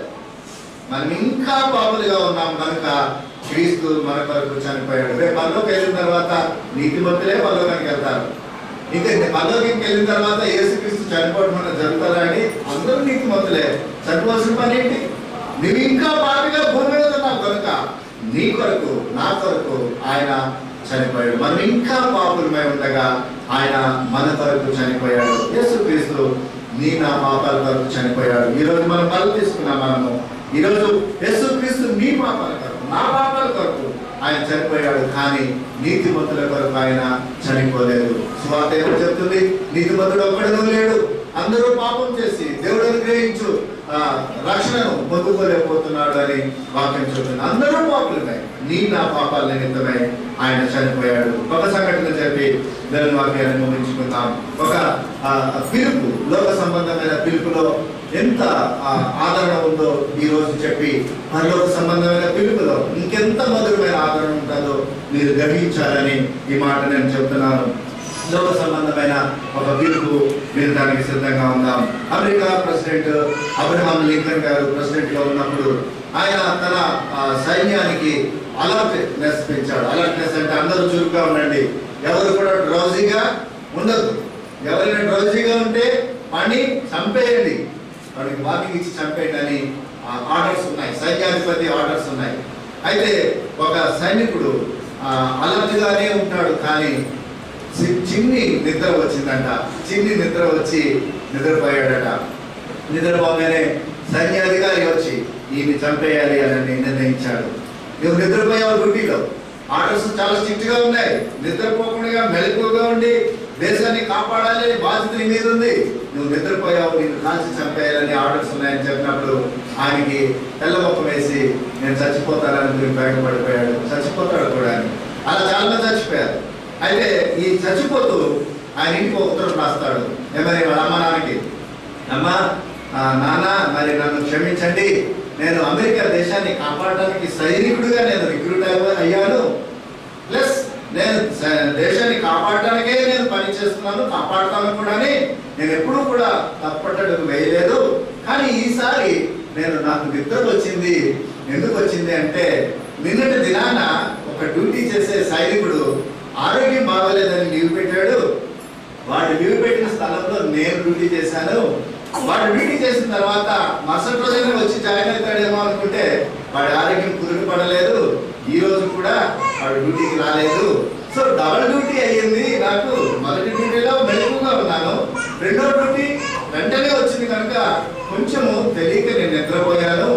మనం ఇంకా పాపులుగా ఉన్నాం కనుక క్రీస్తు మన కొరకు చనిపోయాడు. రేపు పరలోకి వెళ్ళిన తర్వాత నీతిమంతులే పరలోకానికి వెళ్తారు. ఇంకా పరలోకి వెళ్ళిన తర్వాత యేసుక్రీస్తు చనిపోవడం వల్ల జరుగుతారా అని? అందరూ నీతిమంతులే. చనిపోవాల్సిన పని ఏంటి? నువ్వు ఇంకా పాపిగా భూమి మీద ఉన్నావు కనుక నీ కొరకు, నా కొరకు ఆయన చనిపోయాడు. మనం ఇంకా పాపులమై ఉండగా ఆయన మన కొరకు చనిపోయాడు. యేసుక్రీస్తు నీ నా పాపాల కొరకు చనిపోయాడు. ఈరోజు మనం బలి తీసుకున్నాం. మనము ఈరోజు యేసుక్రీస్తు నీ పాపాల కొరకు, నా పాపాల కొరకు ఆయన చనిపోయాడు. కానీ నీతిమంతుల కొరకు ఆయన చనిపోలేదు. సువార్త ఏమో చెప్తుంది? నీతిమంతుడు ఒక్కడనూ లేడు, అందరూ పాపం చేసి దేవుడు అనుగ్రహించు రక్షణను పొందుకోలేకపోతున్నాడు అని వాక్యం చెప్తుంది. అందరూ పాపులమై నీ నా పాపాల నిమిత్తమై ఆయన చనిపోయాడు. ఒక సంఘటన చెప్పి దేవుని వాక్యాన్ని ముగించుకుందాం. ఒక పిలుపు, లోక సంబంధమైన పిలుపులో ఎంత ఆదరణ ఉందో ఈ రోజు చెప్పి, పరలోక సంబంధమైన పిలుపులో ఇంకెంత మధురమైన ఆదరణ ఉంటుందో మీరు గ్రహించాలని ఈ మాట నేను చెప్తున్నాను. లోక సంబంధమైన ఒక పిలుపు వినడానికి సిద్ధంగా ఉందాం. అమెరికా ప్రెసిడెంట్ అబ్రహాం లింకన్ గారు ప్రెసిడెంట్ గా ఉన్నప్పుడు ఆయన తన సైన్యానికి అలర్ట్నెస్ పెంచాడు. అలర్ట్నెస్ అంటే అందరూ చురుగ్గా ఉండండి, ఎవరు కూడా డ్రౌజీగా ఉండదు. ఎవరైనా డ్రౌజీగా ఉంటే పని చంపేయండి, వాడికి వాకింగ్ ఇచ్చి చంపేయండి అని ఆర్డర్స్ ఉన్నాయి, సైన్యాధిపతి ఆర్డర్స్ ఉన్నాయి. అయితే ఒక సైనికుడు అలర్ట్ గానే ఉంటాడు, కానీ చిన్ని నిద్ర వచ్చిందంట. చిన్ని నిద్ర వచ్చి నిద్రపోయాడట. నిద్రపోగానే సైన్యాధికారి వచ్చి ఈయన్ని చంపేయాలి అని నిర్ణయించాడు. నువ్వు నిద్రపోయావు, డ్యూటీలో ఆర్డర్స్ చాలా స్ట్రిక్ట్ గా ఉన్నాయి. నిద్రపోకుండా మెలకువగా ఉండి దేశాన్ని కాపాడాలి అని బాధ్యత నీ మీద ఉంది. నువ్వు నిద్రపోయావు, నిన్ను కాల్చి చంపేయాలని ఆర్డర్స్ ఉన్నాయని చెప్పినప్పుడు ఆయనకి తెల్లమొక్క వేసి నేను చచ్చిపోతానని మీరు బయటపడిపోయాడు. చచ్చిపోతాడు కూడా అని. అలా చాలా మంది చచ్చిపోయారు. అయితే ఈ చచ్చిపోతూ ఆయన ఇంటికి ఉత్తరం రాస్తాడు. ఏమని? వాళ్ళ అమ్మ నాన్నకి, అమ్మ నాన్న, మరి నన్ను క్షమించండి, నేను అమెరికా దేశాన్ని కాపాడడానికి సైనికుడిగా నేను రిక్రూట్ అయ్యాను, ప్లస్ నేను దేశాన్ని కాపాడటానికే నేను పని చేస్తున్నాను, కాపాడతాను కూడా, నేను ఎప్పుడూ కూడా తప్పటడుగు వేయలేదు. కానీ ఈసారి నాకు నిద్ర వచ్చింది. ఎందుకు వచ్చింది అంటే, నిన్నటి దినాన ఒక డ్యూటీ చేసే సైనికుడు ఆరోగ్యం బాగోలేదని లీవ్ పెట్టాడు. వాడు లీవ్ పెట్టిన స్థలంలో నేను డ్యూటీ చేశాను. వాడు డ్యూటీ చేసిన తర్వాత మరుసటి రోజున వచ్చి జాయిన్ అవుతాడేమో అనుకుంటే వాడి ఆరోగ్యం కుదురుపడలేదు. ఈ రోజు కూడా వాడు డ్యూటీకి రాలేదు. సో డబుల్ డ్యూటీ అయ్యింది నాకు. మొదటి డ్యూటీలో మెలకుగా ఉన్నాను, రెండో డ్యూటీ వెంటనే వచ్చింది కనుక కొంచెము తెలియక నేను నిద్రపోయాను.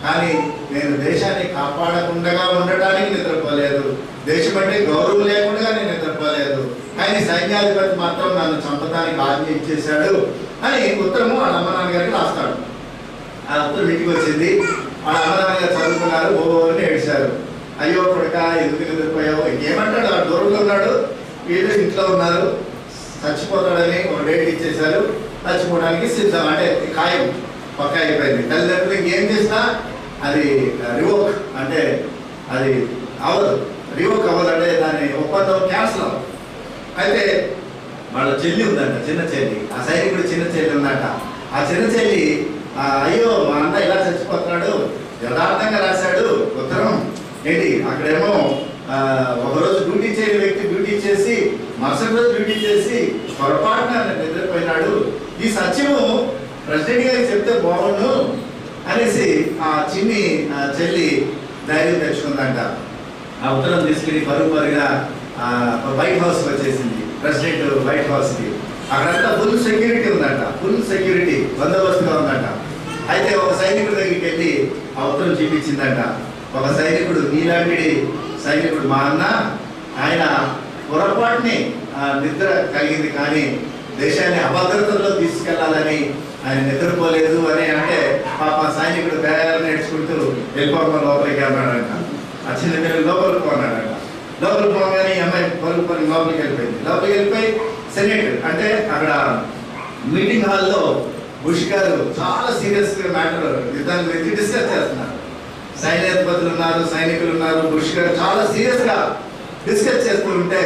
కానీ నేను దేశాన్ని కాపాడకుండా ఉండటానికి నిద్రపోలేదు, దేశం అంటే గౌరవం లేకుండా నేను నిద్రపోలేదు, కానీ సైన్యాధిపతి మాత్రం నన్ను చంపడానికి ఆజ్ఞ ఇచ్చేశాడు అని ఉత్తరము వాళ్ళ అమ్మ నాన్నగారికి రాస్తాడు. ఆ ఉత్తరం ఇంటికి వచ్చింది. వాళ్ళ అమ్మ నాన్నగారు చదువుకున్నారు, ఓ అని ఏడిశారు. అయ్యో కొడుక ఎందుకు నిద్రపోయావు? ఏమంటాడు? వాడు దూరంలో ఉన్నాడు, వీళ్ళు ఇంట్లో ఉన్నారు, చచ్చిపోతాడని ఒక డేట్ ఇచ్చేశారు, చచ్చిపోవడానికి సిద్ధం, అంటే ఖాయం పక్క అయిపోయింది. తల్లిదండ్రులు ఇంకేం చేసినా అది రివోక్ అంటే అది అవ్వదు, రివోక్ అవ్వదు, అంటే దాని ఒప్పందం క్యాన్సిల్ అవ్వదు. అయితే వాళ్ళ చెల్లి ఉందంట, చిన్న చెల్లి, ఆ సైనికుడు చిన్న చెల్లి ఉందంట. ఆ చిన్న చెల్లి అయ్యో మా అన్న ఇలా చచ్చిపోతున్నాడు, యథార్థంగా రాశాడు ఉత్తరం ఏంటి, అక్కడేమో ఒకరోజు డ్యూటీ చేయని వ్యక్తి డ్యూటీ చేసి మరుసటి రోజు డ్యూటీ చేసి పొరపాటున నిద్రపోయినాడు, ఈ సత్యము ప్రెసిడెంట్ గారికి చెప్తే బాగుండు అనేసి ఆ చిన్ని చెల్లి ధైర్యం తెచ్చుకుందంట. ఆ ఉత్తరం తీసుకుని పరుగుగా వైట్ హౌస్ వచ్చేసింది, ప్రెసిడెంట్ వైట్ హౌస్ కి. అక్కడంతా ఫుల్ సెక్యూరిటీ ఉందంట, ఫుల్ సెక్యూరిటీ బందోబస్తుగా ఉందంట. అయితే ఒక సైనికుడి దగ్గరికి వెళ్ళి ఆ ఉత్తరం చూపించిందంట. ఒక సైనికుడు, నీలాంటి సైనికుడు మా అన్న, ఆయన పొరపాటుని నిద్ర కలిగింది కానీ దేశాన్ని అభద్రతలో తీసుకెళ్లాలని ఆయన నిద్రపోలేదు అని అంటే పాప సైనికుడు తయారు నేర్చుకుంటూ వెళ్ళిపోకుండా లోపలికి అన్నాడంట. ఆ చిన్న పిల్లలు లోపలికి పోన్నాడంట. లోపలికి పోగానే ఈ అమ్మాయి పరుగు లోపలికి వెళ్ళిపోయింది. లోపలికి వెళ్ళిపోయి సెనేట్ అంటే అక్కడ మీటింగ్ హాల్లో బుష్ గారు చాలా సీరియస్ మ్యాటర్ యుద్ధాన్ని గురించి డిస్కస్ చేస్తున్నారు. సైన్యాధిపతులు ఉన్నారు, సైనికులు ఉన్నారు, బుష్ గారు చాలా సీరియస్ గా డిస్కస్ చేస్తూ ఉంటే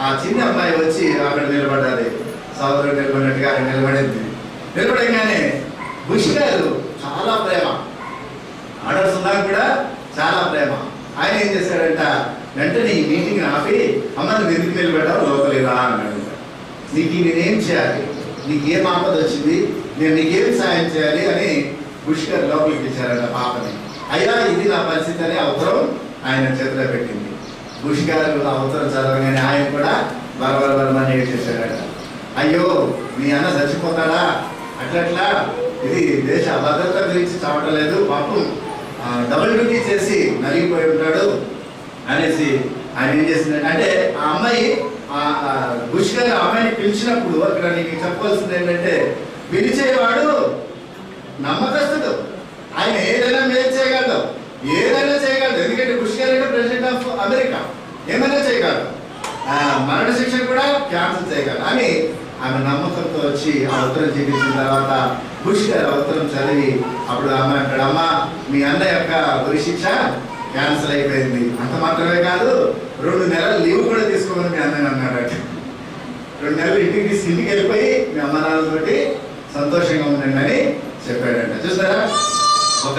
ఆ చిన్న అమ్మాయి వచ్చి అక్కడ నిలబడ్డాలి, సోదరుడు నిలబడినట్టుగా అక్కడ నిలబడింది. నిలబడగానే బుష్ గారు చాలా ప్రేమ, ఆర్డర్స్ ఉన్నా కూడా చాలా ప్రేమ. ఆయన ఏం చేశాడంట, వెంటనే ఈ మీటింగ్ ఆపి అమ్మ నువ్వు ఎందుకు నిలబడ్డావు, లోపలికి రా అన్నాడు. నీకు నేనేం చేయాలి, నీకు ఏం ఆపద వచ్చింది, నేను నీకేం సాయం చేయాలి అని బుష్ గారు లోపలికి ఇచ్చారంట పాపని. అయ్యా ఇది నా పరిస్థితి అని అవసరం ఆయన చేతిలో పెట్టింది. బుష్ గారు ఆ ఉత్తరం చదవగానే ఆయన కూడా బరబరబరమని ఏడ్చేశాడట. అయ్యో మీ అన్న చచ్చిపోతాడా, అట్లట్లా ఇది దేశ అభద్రత గురించి చావటం లేదు, పాపం డబుల్ డ్యూటీ చేసి నలిగిపోయి ఉంటాడు అనేసి ఆయన ఏం చేసిందంటే, అంటే ఆ అమ్మాయి బుష్ గారు ఆ అమ్మాయిని పిలిచినప్పుడు అక్కడ నీకు చెప్పవలసింది ఏంటంటే, పిలిచేవాడు నమ్మకస్తుడు, ఆయన ఏదైనా మేలు చేయగలడు, ఏదైనా చేయగలడు. ఎందుకంటే బుష్ గారు అంటే ప్రెసిడెంట్ ఆఫ్ అమెరికా, ఏమైనా చేయగలడు, మరణ శిక్ష కూడా క్యాన్సిల్ చేయగలడు అని ఆమె నమ్మకంతో వచ్చి ఆ ఉత్తరం చూపించిన తర్వాత బుష్ గారు ఆ ఉత్తరం చదివి అప్పుడు ఆమె అంటాడు, అమ్మ మీ అన్న యొక్క ఉరి శిక్ష క్యాన్సిల్ అయిపోయింది, అంత మాత్రమే కాదు 2 నెలలు లీవ్ కూడా తీసుకోమని మీ అన్నని అన్నాడట. 2 నెలలు ఇంటికి వెళ్ళిపోయి మీ అమ్మ నాన్నతోటి సంతోషంగా ఉండండి అని చెప్పాడంట. చూసారా, ఒక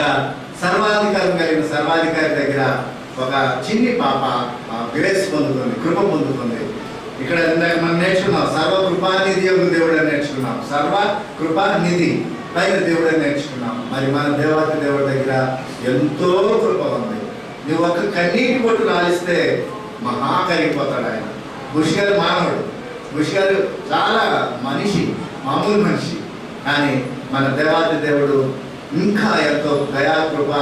సర్వాధికారం కలిగిన సర్వాధికారి దగ్గర ఒక చిన్ని పాప గ్రేస్ పొందుతుంది, కృప పొందుతుంది. ఇక్కడ మనం నేర్చుకున్నాం సర్వ కృపానిధి యొక్క దేవుడు అని నేర్చుకున్నాం, సర్వ కృపానిధి పైన దేవుడు అని నేర్చుకున్నాం. మరి మన దేవాతి దేవుడి దగ్గర ఎంతో కృప ఉంది. నువ్వు ఒక కన్నీటి పొట్టు రాలిస్తే మహా కరిగిపోతాడు ఆయన. బుష్ గారు మానవుడు, బుష్ గారు చాలా మనిషి, మామూలు మనిషి, కానీ మన దేవాతి దేవుడు ఇంకా ఎంతో దయాకృప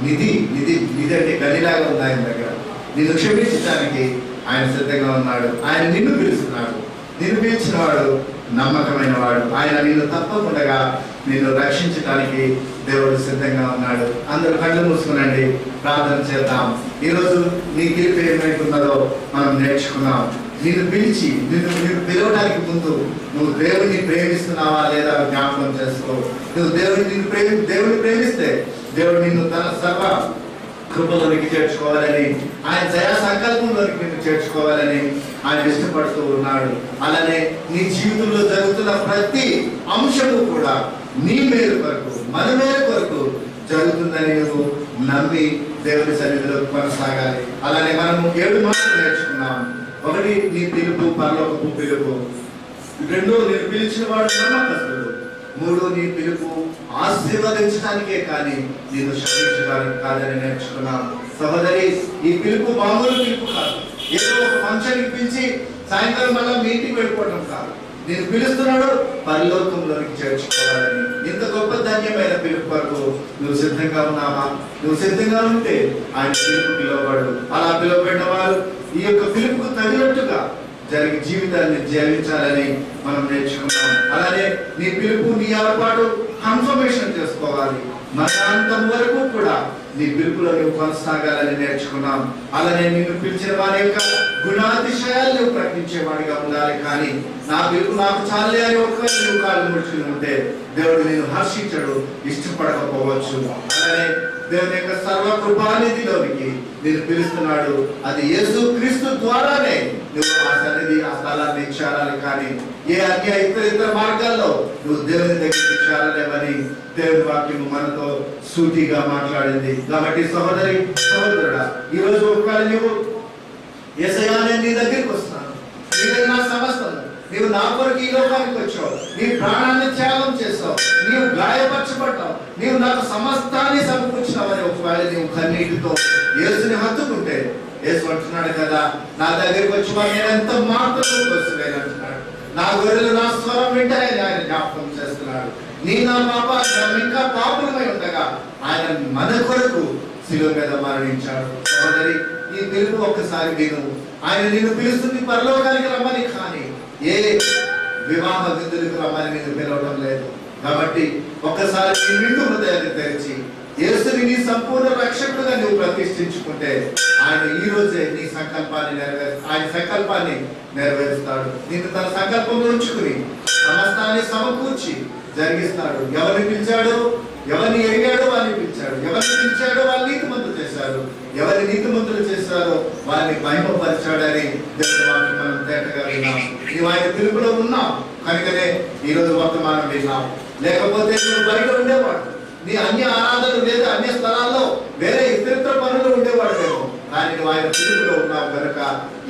నిధి నిధి నిధి అంటే గనిలాగా ఉంది ఆయన దగ్గర. నిన్ను క్షమించడానికి ఆయన సిద్ధంగా ఉన్నాడు. ఆయన నిన్ను పిలుస్తున్నాడు, నిన్ను పిలిచిన వాడు నమ్మకమైన వాడు. ఆయన నిన్ను తప్పకుండా నిన్ను రక్షించడానికి దేవుడు సిద్ధంగా ఉన్నాడు. అందరూ కళ్ళు మూసుకునండి, ప్రార్థన చేద్దాం. ఈరోజు నీ పిలుపు ఏమైతున్నదో మనం నేర్చుకున్నాం. నిన్ను పిలిచి నిన్ను పిలవడానికి ముందు నువ్వు దేవుడిని ప్రేమిస్తున్నావా లేదా జ్ఞాపకం చేసుకో. నువ్వు దేవుడిని ప్రేమిస్తే దేవుడు నిన్ను తన సర్వ కృపలోనికి చేర్చుకోవాలని, ఆయన దయా సంకల్పంలోనికి నిన్ను చేర్చుకోవాలని ఆయన ఇష్టపడుతూ ఉన్నాడు. అలానే నీ జీవితంలో జరుగుతున్న ప్రతి అంశము కూడా నీ మేలు కొరకు, మన మేలు కొరకు జరుగుతుందని నువ్వు నమ్మి దేవుని సన్నిధిలో కొనసాగాలి. అలానే మనం 7 మాటలు నేర్చుకున్నాం. 1 నీ పిలుపు పరలోకపు పిలుపు, 2 నేను పిలిచిన వాడు నమ్మకస్తుడు, 3 నీ పిలుపు ఆశీర్వదించడానికే కానీ నేను శిక్షించడానికి కాదని నేర్చుకున్నాం. సహోదరి, ఈ పిలుపు మామూలు పిలుపు కాదు, ఏదో ఒక ఫంక్షన్కి పిలిచి సాయంత్రం మళ్ళీ మీ ఇంటికి వెళ్ళిపోవడం కాదు. నేను పిలుస్తున్నాడు, పరలోకంలోనికి చేర్చుకోవాలని. ఇంత గొప్ప ధన్యమైన పిలుపు వరకు నువ్వు సిద్ధంగా ఉన్నావా? నువ్వు సిద్ధంగా ఉంటే ఆయన పిలుపు పిలువబడు. అలా పిలువబడిన వారు ఈ యొక్క పిలుపుకు తగినట్టుగా జరిగి జీవితాన్ని జీవించాలని మనం నేర్చుకున్నాం. అలానే నీ పిలుపు, నీ ఏర్పాటు కన్ఫర్మేషన్ చేసుకోవాలి. మరణాంతం వరకు కూడా నీ పిలుపులో నువ్వు కొనసాగాలని నేర్చుకున్నాం. అలానే నిన్ను పిలిచిన వారి యొక్క గుణాతిశయాలు నువ్వు ప్రకటించేవాడిగా ఉండాలి. కానీ నా పిలుపు నాకు చాలే అని ఒకవేళ నువ్వు కాళ్ళు ముడుచుకుని ఉంటే దేవుడు నేను హర్షించడు, ఇష్టపడకపోవచ్చు. అలానే దేవుని యొక్క సర్వకృపానిధిలోనికి నేను పిలుస్తున్నాడు. అది యేసు క్రీస్తు ద్వారానే నువ్వు ఆ సన్నిధి, ఆ స్థలాన్ని చేరాలి. కానీ ఏ అన్య ఇతర మార్గాల్లో నువ్వు దేవుని దగ్గరికి చేరలేవని దేవుని వాక్యం మనతో సూటిగా మాట్లాడింది. కాబట్టి సహోదరి, సహోదరుడా, ఈ రోజు ఒకవేళ నువ్వు యేసయ్యా నేను నీ దగ్గరికి వస్తున్నాను, నీవే నా సమస్తం, నీవు నా కొరకు ఈ లోకానికి వచ్చావు, నీ ప్రాణాన్ని త్యాగం చేస్తావు, నీవు గాయపరచబడ్డావు, నీవు నాకు సమస్తాన్ని సమకూర్చినావని ఒకవేళ నీవు కన్నీటితో యేసుని హత్తుకుంటే, యేసు అంటున్నాడు కదా, నా దగ్గరికి వచ్చి నేను ఎంత మాత్రం వస్తున్నాను అంటున్నాడు. నా గొర్రెలు నా స్వరం వింటాయని ఆయన జ్ఞాపకం చేస్తున్నాడు. నీ నా పాప ఇంకా పాపులమై ఉండగా ఆయన మన కొరకు శిలువ మీద మరణించాడు. సోదరి, ఈ పిలుపు ఒక్కసారి విను. ఆయన నిన్ను పిలుస్తుంది పరలోకానికి రమ్మని, కానీ ఏ వివాహ విందులకు రమ్మని నిన్ను పిలవడం లేదు. కాబట్టి ఒక్కసారి నీ నిండు హృదయాన్ని తెరిచి యేసుని నీ సంపూర్ణ రక్షకుడుగా నువ్వు ప్రతిష్ఠించుకుంటే ఆయన ఈ రోజే నీ సంకల్పాన్ని ఆయన సంకల్పాన్ని నెరవేరుస్తాడు. నిన్ను తన సంకల్పంలో ఉంచుకుని సమస్తాన్ని సమకూర్చి జరిగిస్తాడు. ఎవరిని పిలిచాడు, ఎవరిని ఎరిగాడో వారిని పిలిచాడు, ఎవరిని పిలిచాడో వారిని నీతిమంతులు చేశాడు, ఎవరి నీతిమంతులు చేశారో వారిని మహిమపరిచాడని దేవుని వాక్యం మనం తేటగా విన్నాం. నీవు ఆయన పిలుపులో ఉన్నావు కనుకనే ఈ రోజు వర్తమానం విన్నాం. లేకపోతే నువ్వు బయట ఉండేవాడు, నీ అన్య ఆరాధనలు లేదా అన్య స్థలాల్లో వేరే ఇతరితర పనులు ఉండేవాడేమో. కానీ నువ్వు ఆయన పిలుపులో ఉన్నావు కనుక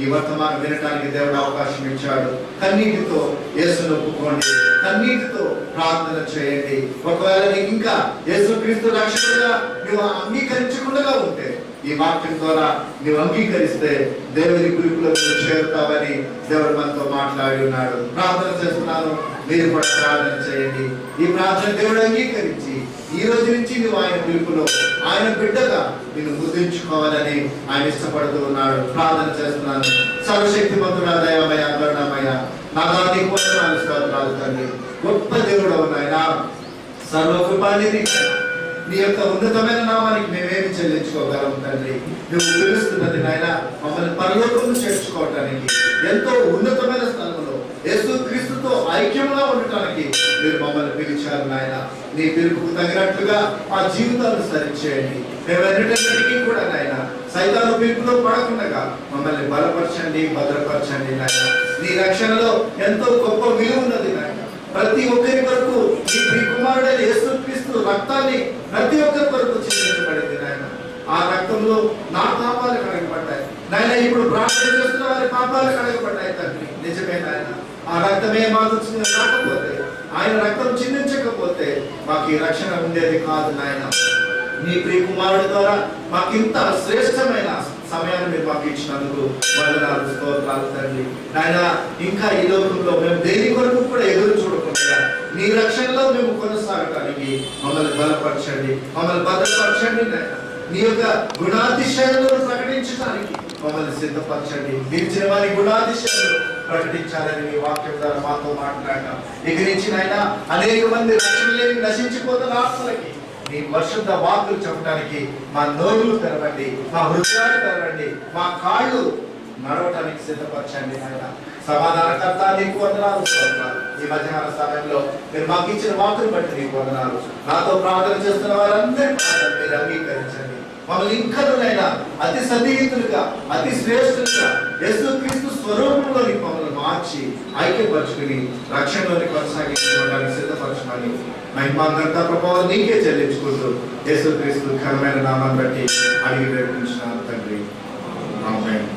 ఈ వర్తమానం వినటానికి దేవుడు అవకాశం ఇచ్చాడు. కన్నీటితో యేసును ఒప్పుకోండి, కన్నీటితో ప్రార్థన చేయండి. ఒకవేళ నీకు ఇంకా యేసుక్రీస్తు రక్షకుడుగా నువ్వు అంగీకరించకుండా ఉంటే ఈ వాక్యం ద్వారా నువ్వు అంగీకరిస్తే దేవుని పిలుపులో చేరుతావని దేవుడు మనతో మాట్లాడి ఉన్నాడు. ప్రార్థన చేస్తున్నాను, మీరు కూడా ప్రార్థన చేయండి. ఈ ప్రార్థన దేవుడు అంగీకరించి ఈ రోజు నుంచి నువ్వు ఆయన పిలుపులో ఆయన బిడ్డగా నిన్ను గుర్తించుకోవాలని ఆయన ఇష్టపడుతూ ఉన్నాడు. ప్రార్థన చేస్తున్నాను. సర్వశక్తిమంతుడా, దయామయ, కరుణామయ, నా నీకు వందనాలు, స్తోత్రాలు తండ్రి. గొప్ప దేవుడు నాయనా, సర్వకృపానిధి, నీ యొక్క ఉన్నతమైన నామానికి మేమేమి చెల్లించుకోగలం తండ్రి. నువ్వు పిలుస్తున్నది నాయన మమ్మల్ని పరలోకం చేర్చుకోవటానికి, ఎంతో ఉన్నతమైన స్థలంలో యేసు క్రీస్తుతో ఐక్యంగా ఉండటానికి మీరు మమ్మల్ని పిలిచారు నాయన. నీ పిలుపుకు తగినట్లుగా మా జీవితాలను సరిచేయండి. మేమెన్నిటికీ కూడా నాయన సైతాను పిలుపులో పడకుండా మమ్మల్ని బలపరచండి, భద్రపరచండి నాయన. నీ రక్షణలో ఎంతో గొప్ప విలువ ఉన్నది నాయన. ప్రతి ఒక్కరి వరకు ఈ కుమారుడైన యేసుక్రీస్తు రక్తాన్ని ప్రతి ఒక్కరి వరకు చెల్లించబడింది నాయన. ఆ రక్తంలో నా పాపాలు కడగబడ్డాయి నాయన. ఇప్పుడు ప్రార్థన చేస్తున్న వారి పాపాలు కడగబడ్డాయి తండ్రి. నిజమే నాయన. ఆ రక్తమే మాకు రాకపోతే, ఆయన రక్తం చిందించకపోతే మాకు ఈ రక్షణ ఉండేది కాదు నాయన. నీ ప్రియ కుమారుడి ద్వారా మాకు ఇంత శ్రేష్టమైన సమయాన్ని మీరు మాకు ఇచ్చినందుకు వందనాలు, స్తోత్రాలు తండ్రి. నాయన, ఇంకా ఈ లోకంలో మేము దేని కొరకు కూడా ఎదురు చూడకుండా నీ రక్షణలో మేము కొనసాగటానికి మమ్మల్ని బలపరచండి, మమ్మల్ని భద్రపరచండి నాయన. నీ యొక్క గుణాతిశయాలను ప్రకటించడానికి మమ్మల్ని సిద్ధపరచండి. పిలిచిన వారి గుణాతిశయాలు ప్రకటించాలని మీ వాక్యం ద్వారా మాతో మాట్లాడినాం. ఇక నుంచి నాయన అనేక మంది రక్షణ లేని నశించిపోతున్న ఆత్మలకి నీ పరిశుద్ధ వాక్కులు చెప్పడానికి మా నోరులు తెరవండి, మా హృదయాలు తెరవండి, మా కాళ్ళు నడవటానికి సిద్ధపరచండి నాయన. సమాధానకర్త నీకు వందనాలు, స్తోత్రాలు. ఈ మధ్యాహ్న సమయంలో మీరు మాకు ఇచ్చిన వాక్కులు బట్టి నీకు వందనాలు. నాతో ప్రార్థన చేస్తున్న వారందరి ప్రార్థన మీరు అంగీకరించండి. మమ్మల్ని ఇంకనైనా అతి సన్నిహితులుగా, అతి శ్రేష్ఠులుగా యేసుక్రీస్తు స్వరూపంలోని మమ్మల్ని మార్చి ఐక్యపరచుకుని రక్షణలోని కొనసాగించుకోవడానికి సిద్ధపరచమని మహిమాంగంతా ప్రభావం నీకే చెల్లించుకుంటూ యేసుక్రీస్తు ఘనమైన నామాన్ని బట్టి అడిగి వేడుకుంటున్నాను తండ్రి. ఆమేన్.